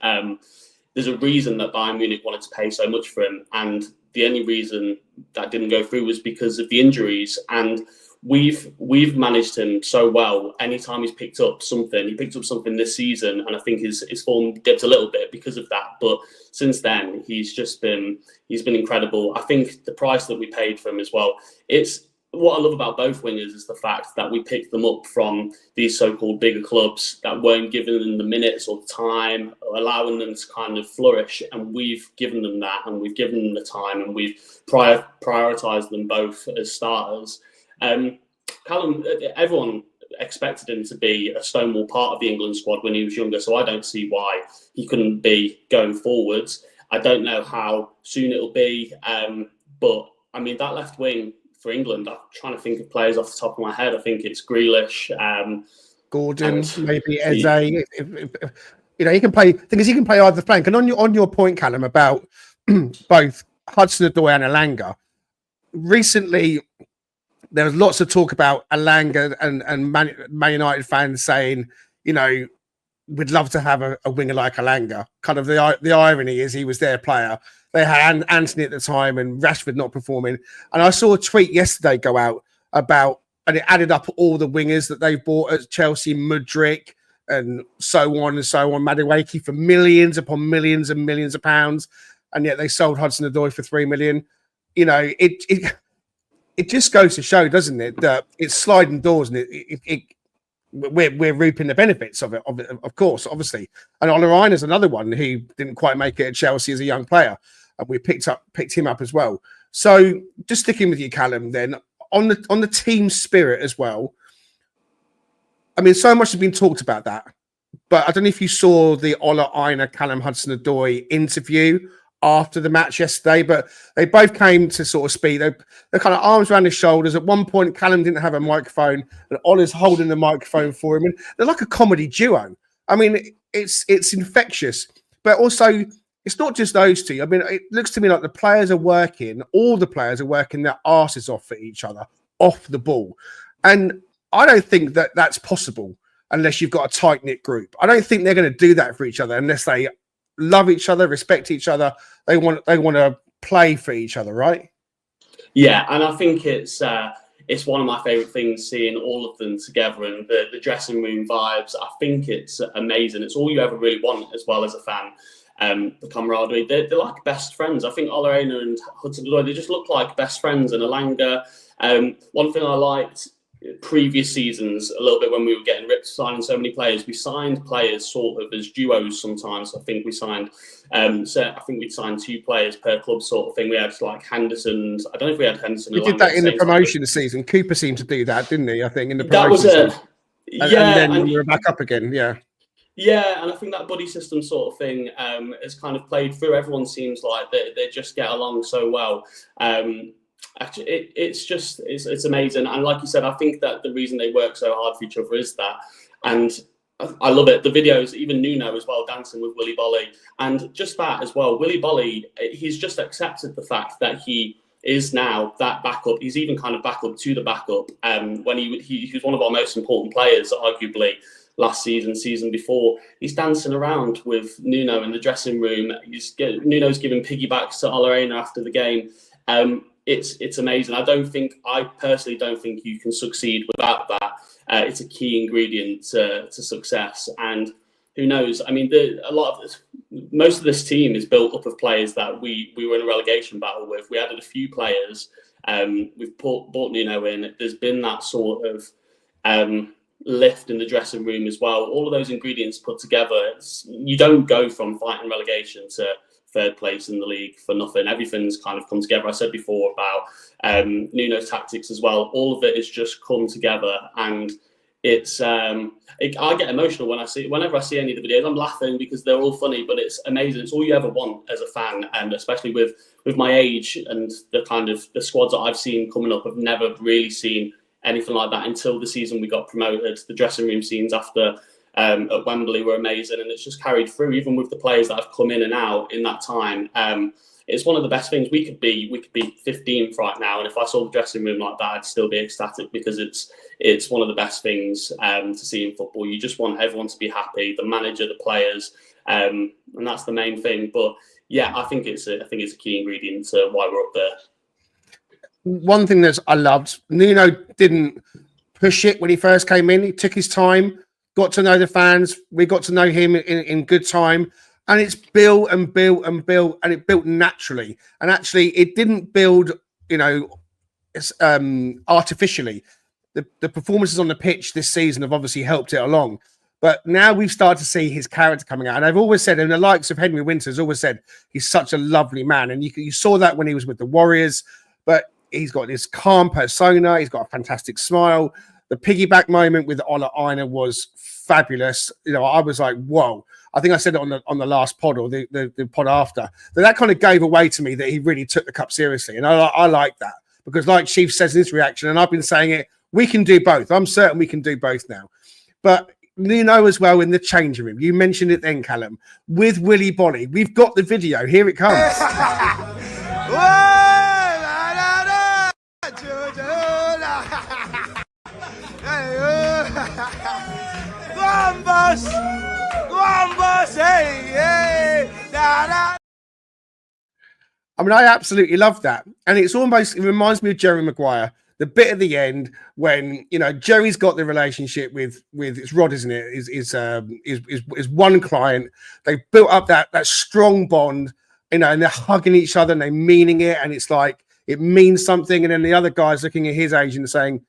There's a reason that Bayern Munich wanted to pay so much for him, and the only reason that didn't go through was because of the injuries. And we've managed him so well. Anytime he's picked up something, he picked up something this season, and I think his form dipped a little bit because of that. But since then, he's been incredible. I think the price that we paid for him as well. It's what I love about both wingers is the fact that we picked them up from these so-called bigger clubs that weren't giving them the minutes or the time, or allowing them to kind of flourish. And we've given them that, and we've given them the time, and we've prioritised them both as starters. Callum, everyone expected him to be a stonewall part of the England squad when he was younger, so I don't see why he couldn't be going forwards. I don't know how soon it'll be, but I mean, that left wing for England, I'm trying to think of players off the top of my head. I think it's Grealish, Gordon, maybe Eze. If he can play. Thing is, he can play either flank. And on your point, Callum, about both Hudson-Odoi and Elanga, recently there was lots of talk about Elanga and Man United fans saying, we'd love to have a winger like Elanga. Kind of the irony is he was their player. They had Anthony at the time and Rashford not performing. And I saw a tweet yesterday go out about, and it added up all the wingers that they've bought at Chelsea, Mudryk and so on, Madueke for millions upon millions and millions of pounds. And yet they sold Hudson-Odoi for $3 million. It just goes to show, doesn't it, that it's sliding doors, and we're reaping the benefits of it, of course, obviously. And Oleraine is another one who didn't quite make it at Chelsea as a young player, and we picked him up as well. So just sticking with you, Callum, then on the team spirit as well. I mean, so much has been talked about that, but I don't know if you saw the Oleraine Callum Hudson-Odoi interview after the match yesterday, but they both came to sort of speak. They're kind of arms around his shoulders. At one point, Callum didn't have a microphone, and Ola's holding the microphone for him. And they're like a comedy duo. I mean, it's infectious, but also it's not just those two. I mean, it looks to me like all the players are working their asses off for each other, off the ball. And I don't think that that's possible unless you've got a tight-knit group. I don't think they're going to do that for each other unless they love each other, respect each other. They want to play for each other, right? Yeah, and I think it's one of my favourite things, seeing all of them together and the dressing room vibes. I think it's amazing. It's all you ever really want as well as a fan. The camaraderie. They're like best friends. I think Oleraine and Hudson-Odoi, they just look like best friends. And Elanga, one thing I liked previous seasons a little bit when we were getting ripped signing so many players, we signed players sort of as duos sometimes. I think we signed we'd signed 2 players per club sort of thing. We had like Henderson. I don't know if we had Henderson. We did that in the promotion season. Cooper seemed to do that, didn't he? I think in the promotion season. And then we were back up again. Yeah, and I think that buddy system sort of thing has kind of played through. Everyone seems like they just get along so well. Actually, it's amazing. And like you said, I think that the reason they work so hard for each other is that. And I love it. The videos, even Nuno as well, dancing with Willy Bolly. And just that as well. Willy Bolly, he's just accepted the fact that he is now that backup. He's even kind of backup to the backup. When he was one of our most important players, arguably, last season before. He's dancing around with Nuno in the dressing room. Nuno's giving piggybacks to Oleraine after the game. It's amazing. I personally don't think you can succeed without that. It's a key ingredient to success. And who knows? I mean, most of this team is built up of players that we were in a relegation battle with. We added a few players. We've brought Nuno in. There's been that sort of lift in the dressing room as well. All of those ingredients put together, you don't go from fighting relegation to third place in the league for nothing. Everything's kind of come together. I said before about Nuno's tactics as well. All of it has just come together, and it's I get emotional whenever I see any of the videos. I'm laughing because they're all funny, but it's amazing. It's all you ever want as a fan, and especially with my age and the kind of the squads that I've seen coming up. I've never really seen anything like that until the season we got promoted. The dressing room scenes after at Wembley were amazing, and it's just carried through even with the players that have come in and out in that time. It's one of the best things. We could be 15th right now, and if I saw the dressing room like that, I'd still be ecstatic, because it's one of the best things to see in football. You just want everyone to be happy, the manager, the players, and that's the main thing. But yeah, I think it's a key ingredient to why we're up there. one thing that I loved, Nuno didn't push it when he first came in. He took his time, got to know the fans. We got to know him in good time. And it's built and built and built, and it built naturally. And actually, it didn't build, artificially. The performances on the pitch this season have obviously helped it along. But now we've started to see his character coming out. And I've always said, and the likes of Henry Winters always said, he's such a lovely man. And you saw that when he was with the Warriors. But he's got this calm persona. He's got a fantastic smile. The piggyback moment with Ola Aina was fabulous. I was like, whoa. I think I said it on the last pod or the pod after. That kind of gave away to me that he really took the cup seriously. And I like that. Because like Chief says in his reaction, and I've been saying it, we can do both. I'm certain we can do both now. But Nuno as well in the changing room. You mentioned it then, Callum, with Willy Bolly. We've got the video. Here it comes. I mean, I absolutely love that. And it reminds me of Jerry Maguire. The bit at the end when Jerry's got the relationship with it's Rod, isn't it? Is one client. They've built up that strong bond, and they're hugging each other and they're meaning it, and it's like it means something. And then the other guy's looking at his agent and saying,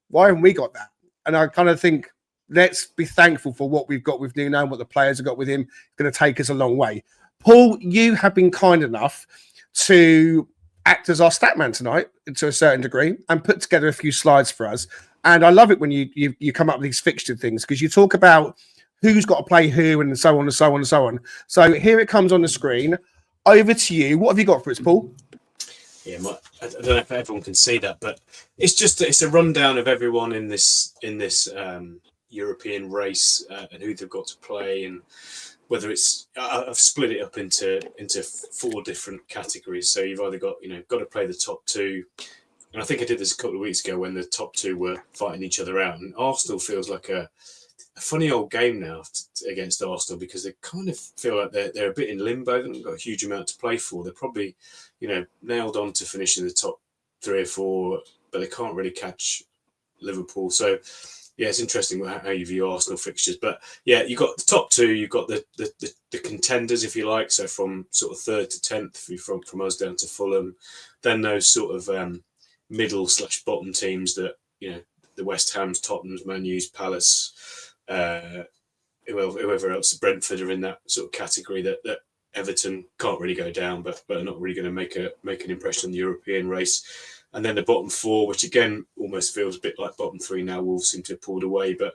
"Why haven't we got that?" And I kind of think, let's be thankful for what we've got with Nuno and what the players have got with him. It's going to take us a long way. Paul, you have been kind enough to act as our stat man tonight to a certain degree and put together a few slides for us. And I love it when you come up with these fixture things because you talk about who's got to play who and so on and so on and so on. So here it comes on the screen. Over to you. What have you got for us, Paul? Yeah, I don't know if everyone can see that, but it's a rundown of everyone in this European race and who they've got to play, and whether it's I've split it up into 4 different categories. So you've either got to play the top 2, and I think I did this a couple of weeks ago when the top 2 were fighting each other out. And Arsenal feels like a funny old game now against Arsenal because they kind of feel like they're a bit in limbo. They've got a huge amount to play for. They're probably nailed on to finishing the top 3 or 4, but they can't really catch Liverpool. So yeah, it's interesting how you view Arsenal fixtures. But yeah, you've got the top 2, you've got the contenders, if you like. So from sort of 3rd to 10th, from us down to Fulham. Then those sort of middle/bottom teams that, the West Hams, Tottenham's, Man U's, Palace, whoever else, Brentford are in that sort of category that Everton can't really go down, but are not really going to make an impression in the European race. And then the bottom 4, which again almost feels a bit like bottom 3 now. Wolves seem to have pulled away, but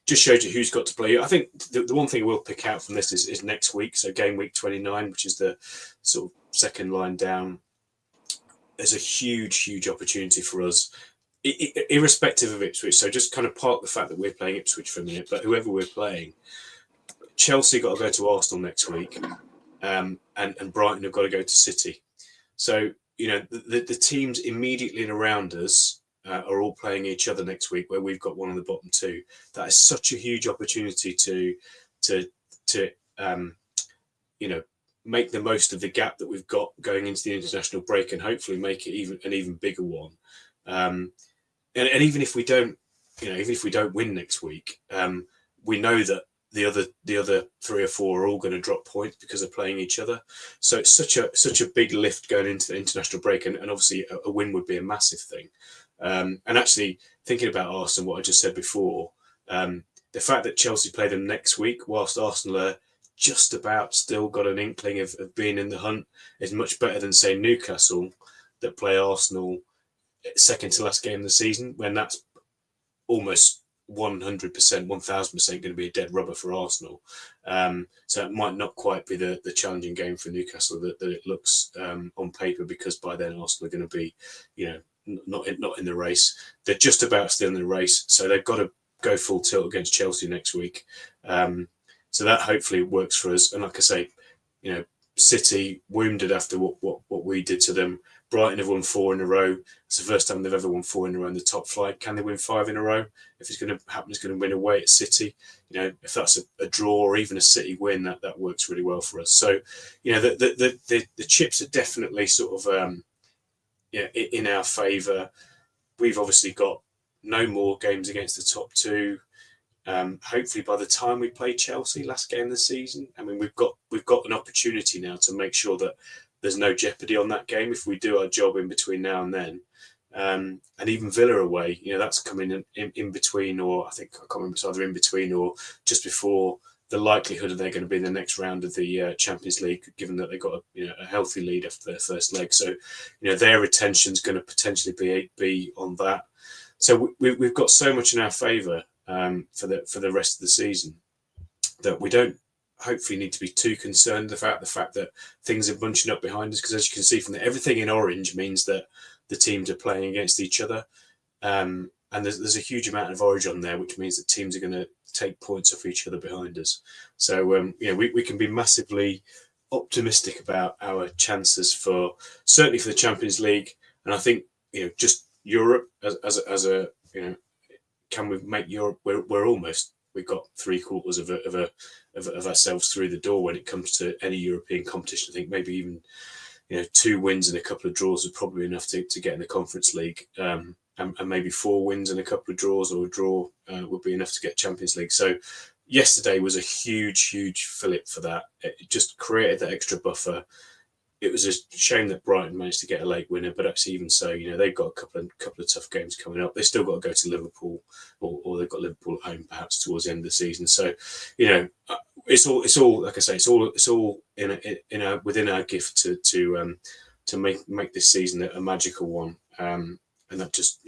just shows you who's got to play. I think the one thing we'll pick out from this is next week. So game week 29, which is the sort of second line down. There's a huge opportunity for us, irrespective of Ipswich. So just kind of park the fact that we're playing Ipswich for a minute, but whoever we're playing, Chelsea got to go to Arsenal next week, and Brighton have got to go to City. So the teams immediately and around us are all playing each other next week, where we've got one of the bottom 2. That is such a huge opportunity to make the most of the gap that we've got going into the international break, and hopefully make it an even bigger one. And even if we don't, even if we don't win next week, we know that the other 3 or 4 are all going to drop points because they're playing each other. So it's such a big lift going into the international break, and obviously a win would be a massive thing. And actually thinking about Arsenal, what I just said before, the fact that Chelsea play them next week, whilst Arsenal are just about still got an inkling of being in the hunt, is much better than, say, Newcastle that play Arsenal second to last game of the season, when that's almost 100%, 1000% going to be a dead rubber for Arsenal. So it might not quite be the challenging game for Newcastle that it looks on paper, because by then Arsenal are going to be, not in the race. They're just about still in the race, so they've got to go full tilt against Chelsea next week. So that hopefully works for us. And like I say, City wounded after what we did to them. Brighton have won 4 in a row. It's the first time they've ever won 4 in a row in the top flight. Can they win 5 in a row? If it's going to happen, it's going to win away at City. If that's a draw or even a City win, that works really well for us. So, the chips are definitely sort of, in our favour. We've obviously got no more games against the top two. Hopefully, by the time we play Chelsea last game of the season, I mean, we've got an opportunity now to make sure that there's no jeopardy on that game if we do our job in between now and then. And even Villa away, that's coming in between, or I think I can't remember, it's either in between or just before the likelihood that they're going to be in the next round of the Champions League, given that they got a healthy lead after their first leg. So, their attention's going to potentially be on that. So we've got so much in our favour for the rest of the season that we don't hopefully need to be too concerned the fact that things are bunching up behind us, because as you can see from everything in orange means that the teams are playing against each other, and there's a huge amount of orange on there, which means that teams are going to take points off each other behind us. So we can be massively optimistic about our chances certainly for the Champions League, and I think just Europe as a can we make Europe? We've got 3/4 of ourselves through the door when it comes to any European competition. I think maybe even 2 wins and a couple of draws are probably enough to get in the Conference League, and maybe 4 wins and a couple of draws, or a draw would be enough to get Champions League. So yesterday was a huge fillip for that. It just created that extra buffer. It was a shame that Brighton managed to get a late winner, but actually, even so, they've got a couple of tough games coming up. They've still got to go to Liverpool, or they've got Liverpool at home perhaps towards the end of the season. So, it's all like I say, it's all within our gift to make this season a magical one. And that just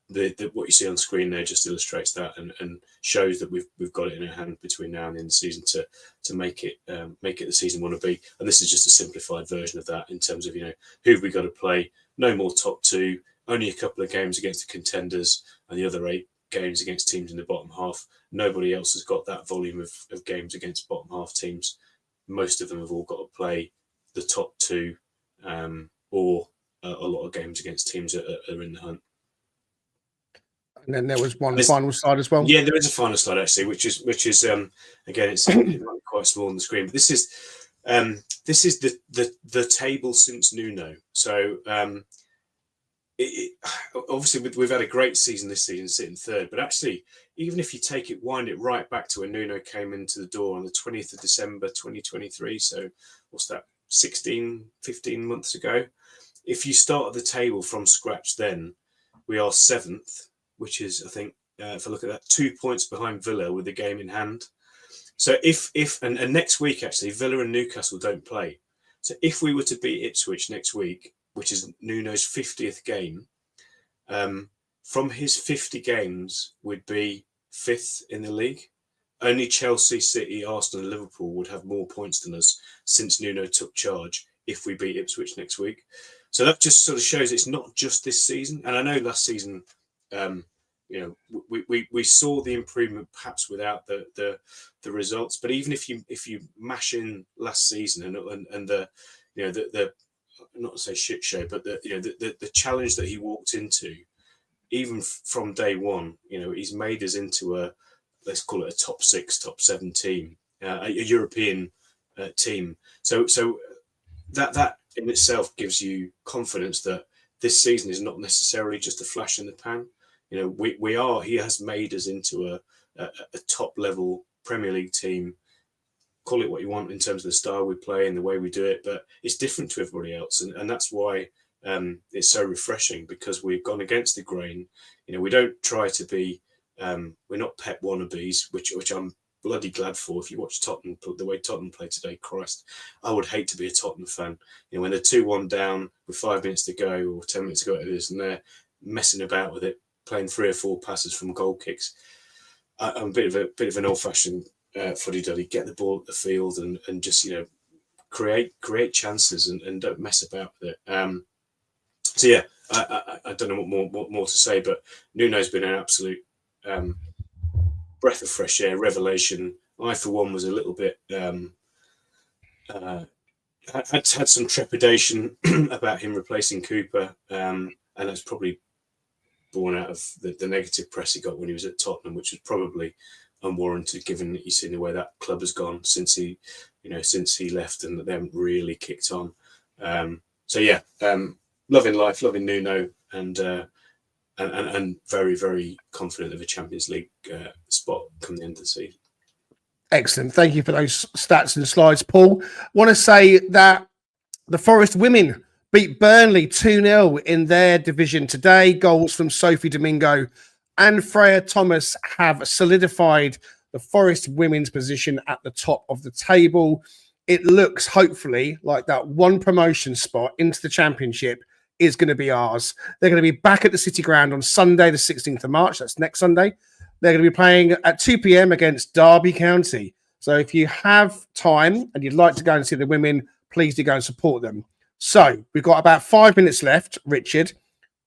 the what you see on screen there just illustrates that and shows that we've got it in our hand between now and the end of the season to make it the season we want to be. And this is just a simplified version of that in terms of who have we got to play. No more top 2, only a couple of games against the contenders, and the other 8 games against teams in the bottom half. Nobody else has got that volume of games against bottom half teams. Most of them have all got to play the top 2, or a lot of games against teams that are in the hunt. And then there was one final slide as well. Yeah, there is a final slide actually, which is again, it's quite small on the screen, but this is the table since Nuno. So obviously we've had a great season this season, sitting third, but actually, even if you wind it right back to when Nuno came into the door on the 20th of December 2023, so what's that, 15 months ago? If you start the table from scratch, then we are 7th, which is, I think, if I look at that, 2 points behind Villa with the game in hand. So if next week, actually, Villa and Newcastle don't play. So if we were to beat Ipswich next week, which is Nuno's 50th game, from his 50 games, we'd be 5th in the league. Only Chelsea, City, Arsenal and Liverpool would have more points than us since Nuno took charge if we beat Ipswich next week. So that just sort of shows it's not just this season. And I know last season, we saw the improvement perhaps without the results. But even if you mash in last season and the not to say shit show, but the challenge that he walked into, even from day one, he's made us into a, let's call it a top 6, top 7 team, a European team. So that in itself gives you confidence that this season is not necessarily just a flash in the pan. He has made us into a top level Premier League team. Call it what you want in terms of the style we play and the way we do it, but it's different to everybody else. And that's why it's so refreshing, because we've gone against the grain. We don't try to be, we're not Pep wannabes, which I'm bloody glad for. If you watch Tottenham, the way Tottenham play today, Christ, I would hate to be a Tottenham fan. When they're 2-1 down with 5 minutes to go or 10 minutes to go, and they're messing about with it, playing 3 or 4 passes from goal kicks. I'm a bit of an old-fashioned fuddy-duddy. Get the ball at the field and just create chances and don't mess about with it. So yeah, I don't know what more to say, but Nuno's been an absolute breath of fresh air, revelation. I, for one, was a little bit had some trepidation about him replacing Cooper, and that's probably born out of the negative press he got when he was at Tottenham, which was probably unwarranted, given that you've seen the way that club has gone since he left, and that they haven't really kicked on. So yeah, loving life, loving Nuno, and very, very confident of a Champions League spot come the end of the season. Excellent. Thank you for those stats and slides, Paul. Want to say that the Forest women beat Burnley 2-0 in their division today. Goals from Sophie Domingo and Freya Thomas have solidified the Forest women's position at the top of the table. It looks, hopefully, like that one promotion spot into the Championship is going to be ours. They're going to be back at the City Ground on Sunday, the 16th of March. That's next Sunday. They're going to be playing at 2 p.m. against Derby County. So if you have time and you'd like to go and see the women, please do go and support them. So we've got about 5 minutes left, Richard.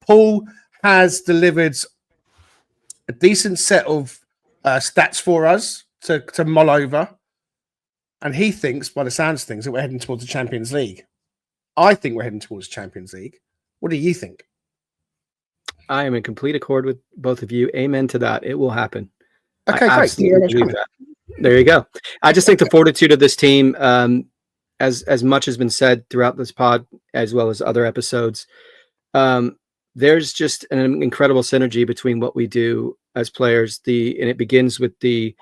Paul has delivered a decent set of stats for us to mull over. And he thinks, by the sounds of things, that we're heading towards the Champions League. I think we're heading towards the Champions League. What do you think? I am in complete accord with both of you. Amen to that. It will happen. Okay, great. There you go. I just think the fortitude of this team, as much has been said throughout this pod, as well as other episodes, there's just an incredible synergy between what we do as players. And it begins with the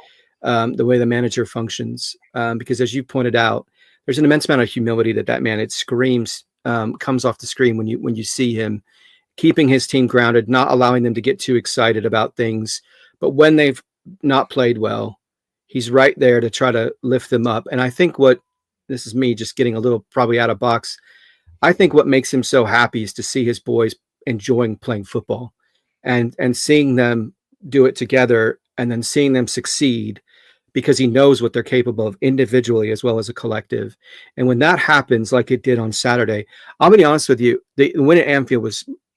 way the manager functions, because as you pointed out, there's an immense amount of humility that man, it screams, comes off the screen when you see him, keeping his team grounded, not allowing them to get too excited about things. But when they've not played well, he's right there to try to lift them up. And I think this is me just getting a little probably out of box. I think what makes him so happy is to see his boys enjoying playing football and seeing them do it together and then seeing them succeed, because he knows what they're capable of individually as well as a collective. And when that happens, like it did on Saturday, I'm going to be honest with you, the win at Anfield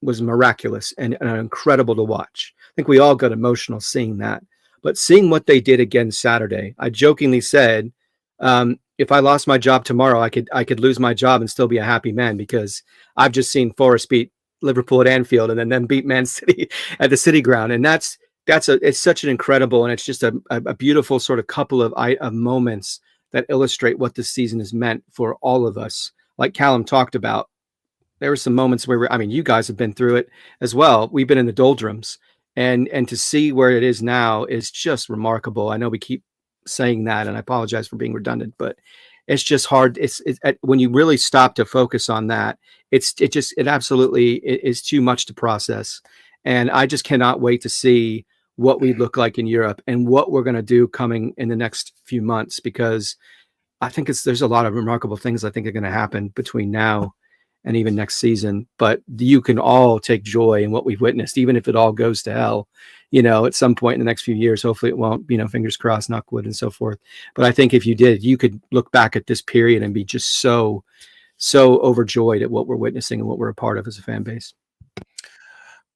was miraculous and incredible to watch. I think we all got emotional seeing that. But seeing what they did again Saturday, I jokingly said, if I lost my job tomorrow, I could lose my job and still be a happy man, because I've just seen Forest beat Liverpool at Anfield and then them beat Man City at the City Ground. And it's such an incredible, and it's just a beautiful sort of couple of moments that illustrate what this season has meant for all of us. Like Callum talked about, there were some moments where you guys have been through it as well. We've been in the doldrums, and to see where it is now is just remarkable. I know we keep saying that, and I apologize for being redundant, but it's just hard. It's when you really stop to focus on that, it absolutely is too much to process. And I just cannot wait to see what we look like in Europe and what we're going to do coming in the next few months, because I think there's a lot of remarkable things I think are going to happen between now and even next season. But you can all take joy in what we've witnessed, even if it all goes to hell, at some point in the next few years. Hopefully it won't, fingers crossed, knock wood, and so forth. But I think if you did, you could look back at this period and be just so overjoyed at what we're witnessing and what we're a part of as a fan base.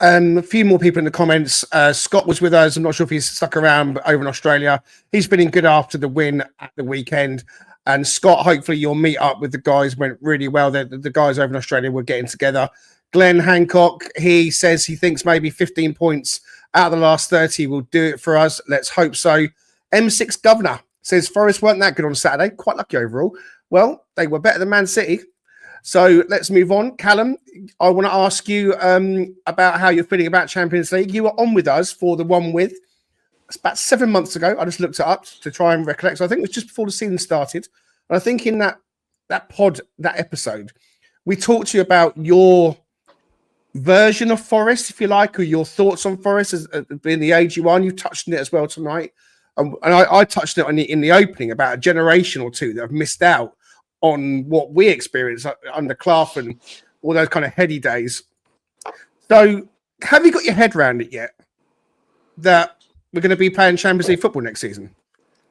A few more people in the comments. Scott was with us. I'm not sure if he's stuck around over in Australia. He's feeling good after the win at the weekend. And Scott, hopefully your meet up with the guys went really well. The guys over in Australia were getting together. Glenn Hancock, he says he thinks maybe 15 points out of the last 30 will do it for us. Let's hope so. M6 Governor says Forest weren't that good on Saturday. Quite lucky overall. Well, they were better than Man City. So let's move on. Callum, I want to ask you about how you're feeling about Champions League. You were on with us for the one with. It's about 7 months ago. I just looked it up to try and recollect. So I think it was just before the season started. And I think in that episode, we talked to you about your version of Forest, if you like, or your thoughts on Forest as being the age you are. And you touched on it as well tonight. And I touched on it in the opening about a generation or two that have missed out on what we experienced under Clough and all those kind of heady days. So have you got your head around it yet? That we're going to be playing Champions League football next season?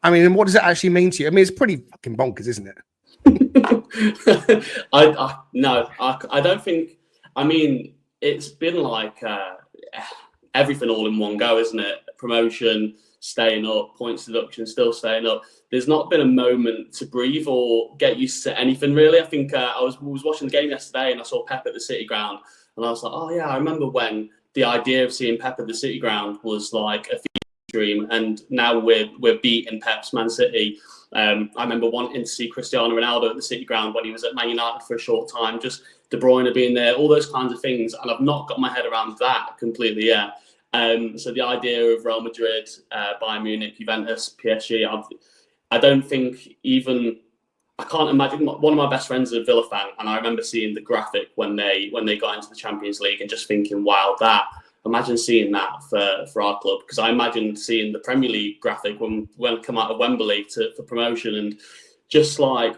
I mean, and what does it actually mean to you? I mean, it's pretty fucking bonkers, isn't it? No, I don't think. I mean, it's been like everything all in one go, isn't it? Promotion, staying up, points deduction, still staying up. There's not been a moment to breathe or get used to anything, really. I think I was watching the game yesterday and I saw Pep at the City Ground, and I was like, oh yeah, I remember when the idea of seeing Pep at the City Ground was like a dream, and now we're beating Pep's Man City. I remember wanting to see Cristiano Ronaldo at the City Ground when he was at Man United for a short time. Just De Bruyne being there, all those kinds of things, and I've not got my head around that completely yet. So the idea of Real Madrid, Bayern Munich, Juventus, PSG, I don't think even, I can't imagine. One of my best friends is a Villa fan, and I remember seeing the graphic when they got into the Champions League and just thinking, wow, imagine seeing that for our club, because I imagine seeing the Premier League graphic when come out of Wembley for promotion, and just like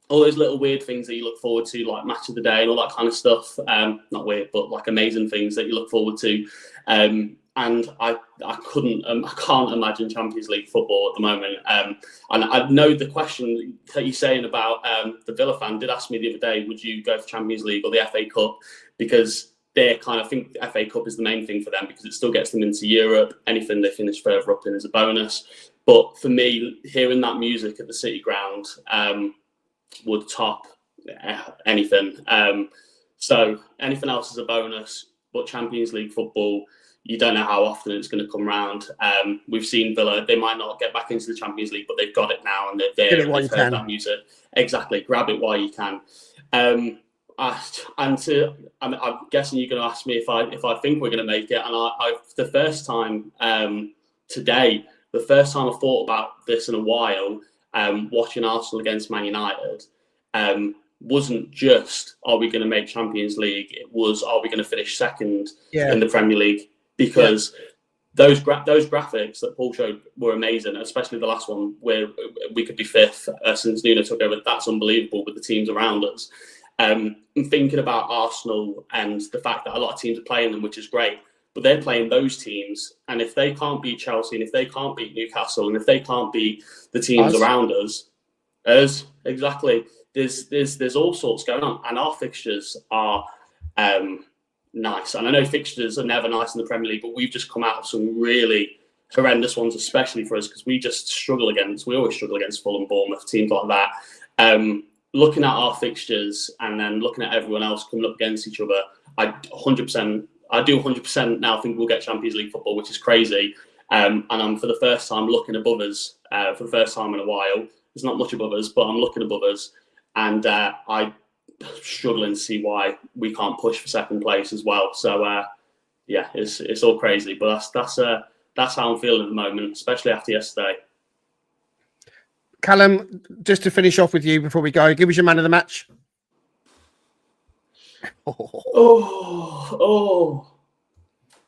all those little weird things that you look forward to, like match of the day and all that kind of stuff. Not weird, but like amazing things that you look forward to. And I can't imagine Champions League football at the moment. And I know the question that you're saying about the Villa fan did ask me the other day, would you go for Champions League or the FA Cup? Because they kind of think the FA Cup is the main thing for them, because it still gets them into Europe. Anything they finish further up in is a bonus. But for me, hearing that music at the City Ground would top anything. So anything else is a bonus, but Champions League football, you don't know how often it's going to come round. We've seen Villa, they might not get back into the Champions League, but they've got it now, and they've heard that music. Exactly, grab it while you can. I'm guessing you're going to ask me if I think we're going to make it, and the first time today, the first time I thought about this in a while, watching Arsenal against Man United, wasn't just, are we going to make Champions League? It was, are we going to finish second in the Premier League? Because those graphics that Paul showed were amazing, especially the last one where we could be fifth since Nuno took over. That's unbelievable with the teams around us. I'm thinking about Arsenal and the fact that a lot of teams are playing them, which is great, but they're playing those teams. And if they can't beat Chelsea, and if they can't beat Newcastle, and if they can't beat the teams around us, exactly, there's all sorts going on. And our fixtures are nice. And I know fixtures are never nice in the Premier League, but we've just come out of some really horrendous ones, especially for us, because we always struggle against Fulham, Bournemouth, teams like that. Looking at our fixtures and then looking at everyone else coming up against each other, I do 100% now think we'll get Champions League football, which is crazy. And I'm for the first time looking above us for the first time in a while. There's not much above us, but I'm looking above us, and I'm struggling to see why we can't push for second place as well. So it's all crazy, but that's how I'm feeling at the moment, especially after yesterday. Callum, just to finish off with you before we go, give us your man of the match.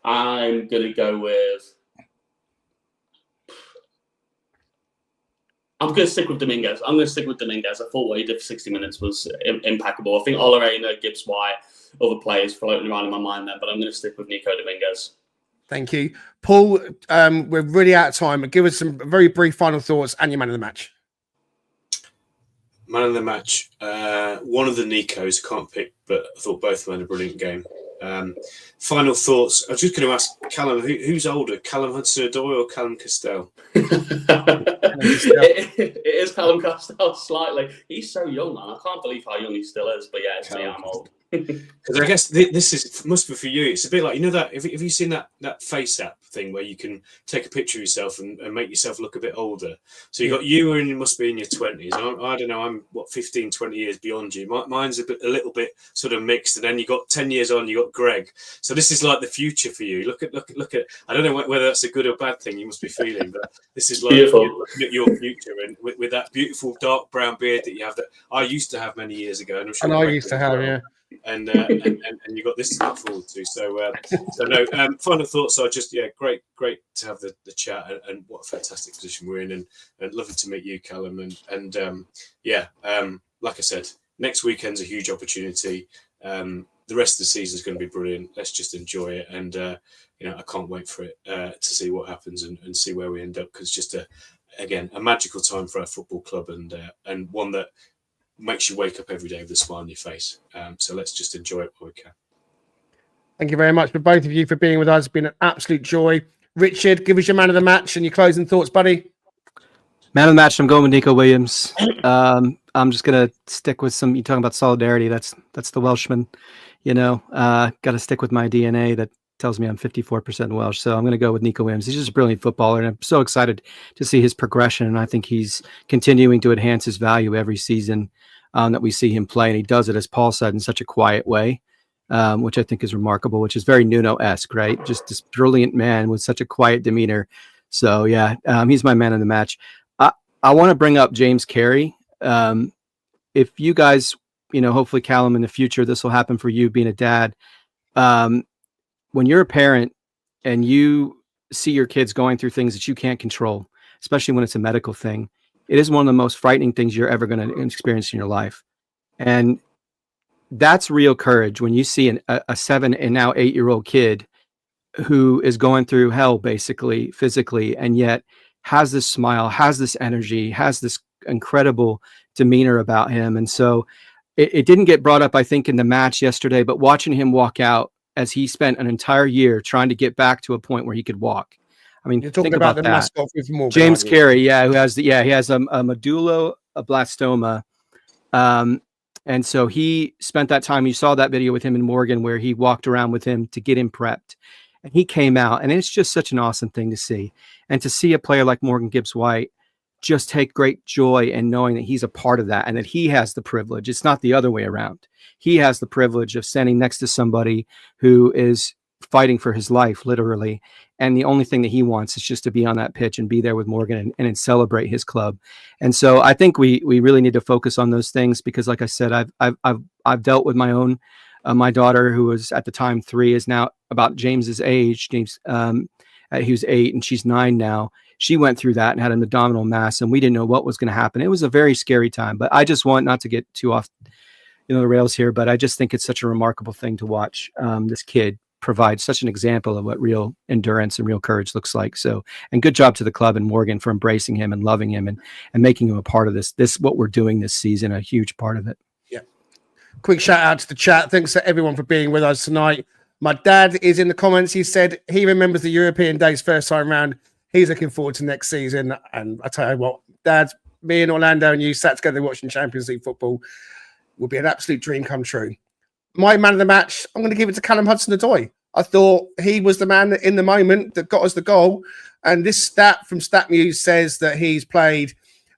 I'm gonna go with. I'm going to stick with Dominguez. I thought what he did for 60 minutes was impeccable. I think Olarena, Gibbs White, other players floating around in my mind there, but I'm going to stick with Nico Dominguez. Thank you. Paul, we're really out of time, but give us some very brief final thoughts and your man of the match. Man of the match, one of the Nicos, I can't pick, but I thought both of them had a brilliant game. Final thoughts. I was just going to ask Callum, who's older, Callum Hudson-Odoi or Callum Castel? It is Callum Castel slightly. He's so young, man. I can't believe how young he still is. But yeah, I'm old. Because I guess this must be for you. It's a bit like, you know, that have you seen that face app thing where you can take a picture of yourself and make yourself look a bit older? So you got you, and you must be in your 20s. I don't know. I'm 15, 20 years beyond you. Mine's a little bit sort of mixed, and then you got 10 years on. You got Greg. So this is like the future for you. Look at. I don't know whether that's a good or bad thing you must be feeling, but this is like looking at your future, and with that beautiful dark brown beard that you have that I used to have many years ago, and I'm sure I used to have, yeah. And you got this to look forward to. So final thoughts are just great to have the chat, and what a fantastic position we're in, and lovely to meet you, Callum, and like I said, next weekend's a huge opportunity. The rest of the season is going to be brilliant. Let's just enjoy it, and I can't wait for it to see what happens and see where we end up, because just a magical time for our football club, and one that makes you wake up every day with a smile on your face. So let's just enjoy it while we can. Thank you very much for both of you for being with us. It's been an absolute joy. Richard, give us your man of the match and your closing thoughts, buddy. Man of the match, I'm going with Nico Williams. I'm just going to stick with you're talking about solidarity. That's the Welshman, got to stick with my DNA that tells me I'm 54% Welsh. So I'm going to go with Nico Williams. He's just a brilliant footballer, and I'm so excited to see his progression. And I think he's continuing to enhance his value every season. that we see him play, and he does it, as Paul said, in such a quiet way, which I think is remarkable, which is very Nuno-esque, right? Just this brilliant man with such a quiet demeanor. So yeah, he's my man of the match. I want to bring up James Carey. If you guys, hopefully Callum, in the future, this will happen for you being a dad. When you're a parent and you see your kids going through things that you can't control, especially when it's a medical thing, it is one of the most frightening things you're ever going to experience in your life. And that's real courage when you see a 7 and now 8-year-old kid who is going through hell, basically, physically, and yet has this smile, has this energy, has this incredible demeanor about him. And so it didn't get brought up, I think, in the match yesterday, but watching him walk out as he spent an entire year trying to get back to a point where he could walk. I mean, you're talking think about the that. mascot with Morgan, James Carey, who has he has a medulloblastoma. And so he spent that time, you saw that video with him and Morgan where he walked around with him to get him prepped. And he came out, and it's just such an awesome thing to see. And to see a player like Morgan Gibbs-White just take great joy in knowing that he's a part of that and that he has the privilege. It's not the other way around. He has the privilege of standing next to somebody who is fighting for his life, literally. And the only thing that he wants is just to be on that pitch and be there with Morgan and celebrate his club. And so I think we really need to focus on those things because, like I said, I've dealt with my own, my daughter, who was at the time 3, is now about James's age. James, he was 8 and she's 9 now. She went through that and had an abdominal mass, and we didn't know what was going to happen. It was a very scary time. But I just want not to get too off, the rails here. But I just think it's such a remarkable thing to watch this kid provide such an example of what real endurance and real courage looks like. So, and good job to the club and Morgan for embracing him and loving him and making him a part of this what we're doing this season, a huge part of it. Yeah. Quick shout out to the chat. Thanks to everyone for being with us tonight. My dad is in the comments. He said he remembers the European days first time round. He's looking forward to next season. And I tell you what, Dad, me and Orlando and you sat together watching Champions League football will be an absolute dream come true. My man of the match, I'm going to give it to Callum Hudson-Odoi. I thought he was the man in the moment that got us the goal. And this stat from StatMuse says that he's played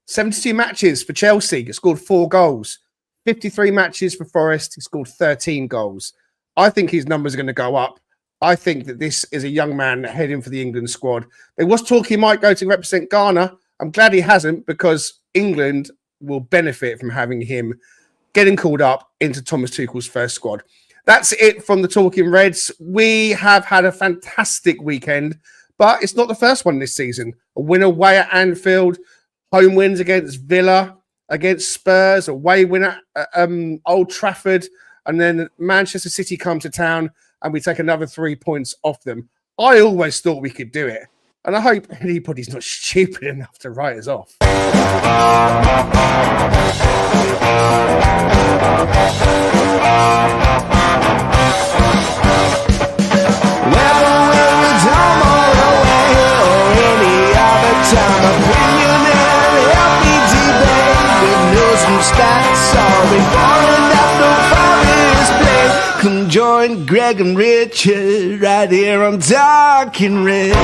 72 matches for Chelsea. He scored 4 goals. 53 matches for Forest. He scored 13 goals. I think his numbers are going to go up. I think that this is a young man heading for the England squad. There was talk he might go to represent Ghana. I'm glad he hasn't, because England will benefit from having him getting called up into Thomas Tuchel's first squad. That's it from the Talking Reds. We have had a fantastic weekend, but it's not the first one this season. A win away at Anfield, home wins against Villa, against Spurs, away win at Old Trafford, and then Manchester City come to town and we take another 3 points off them. I always thought we could do it, and I hope anybody's not stupid enough to write us off. Come join Greg and Richard right here on Talking Red.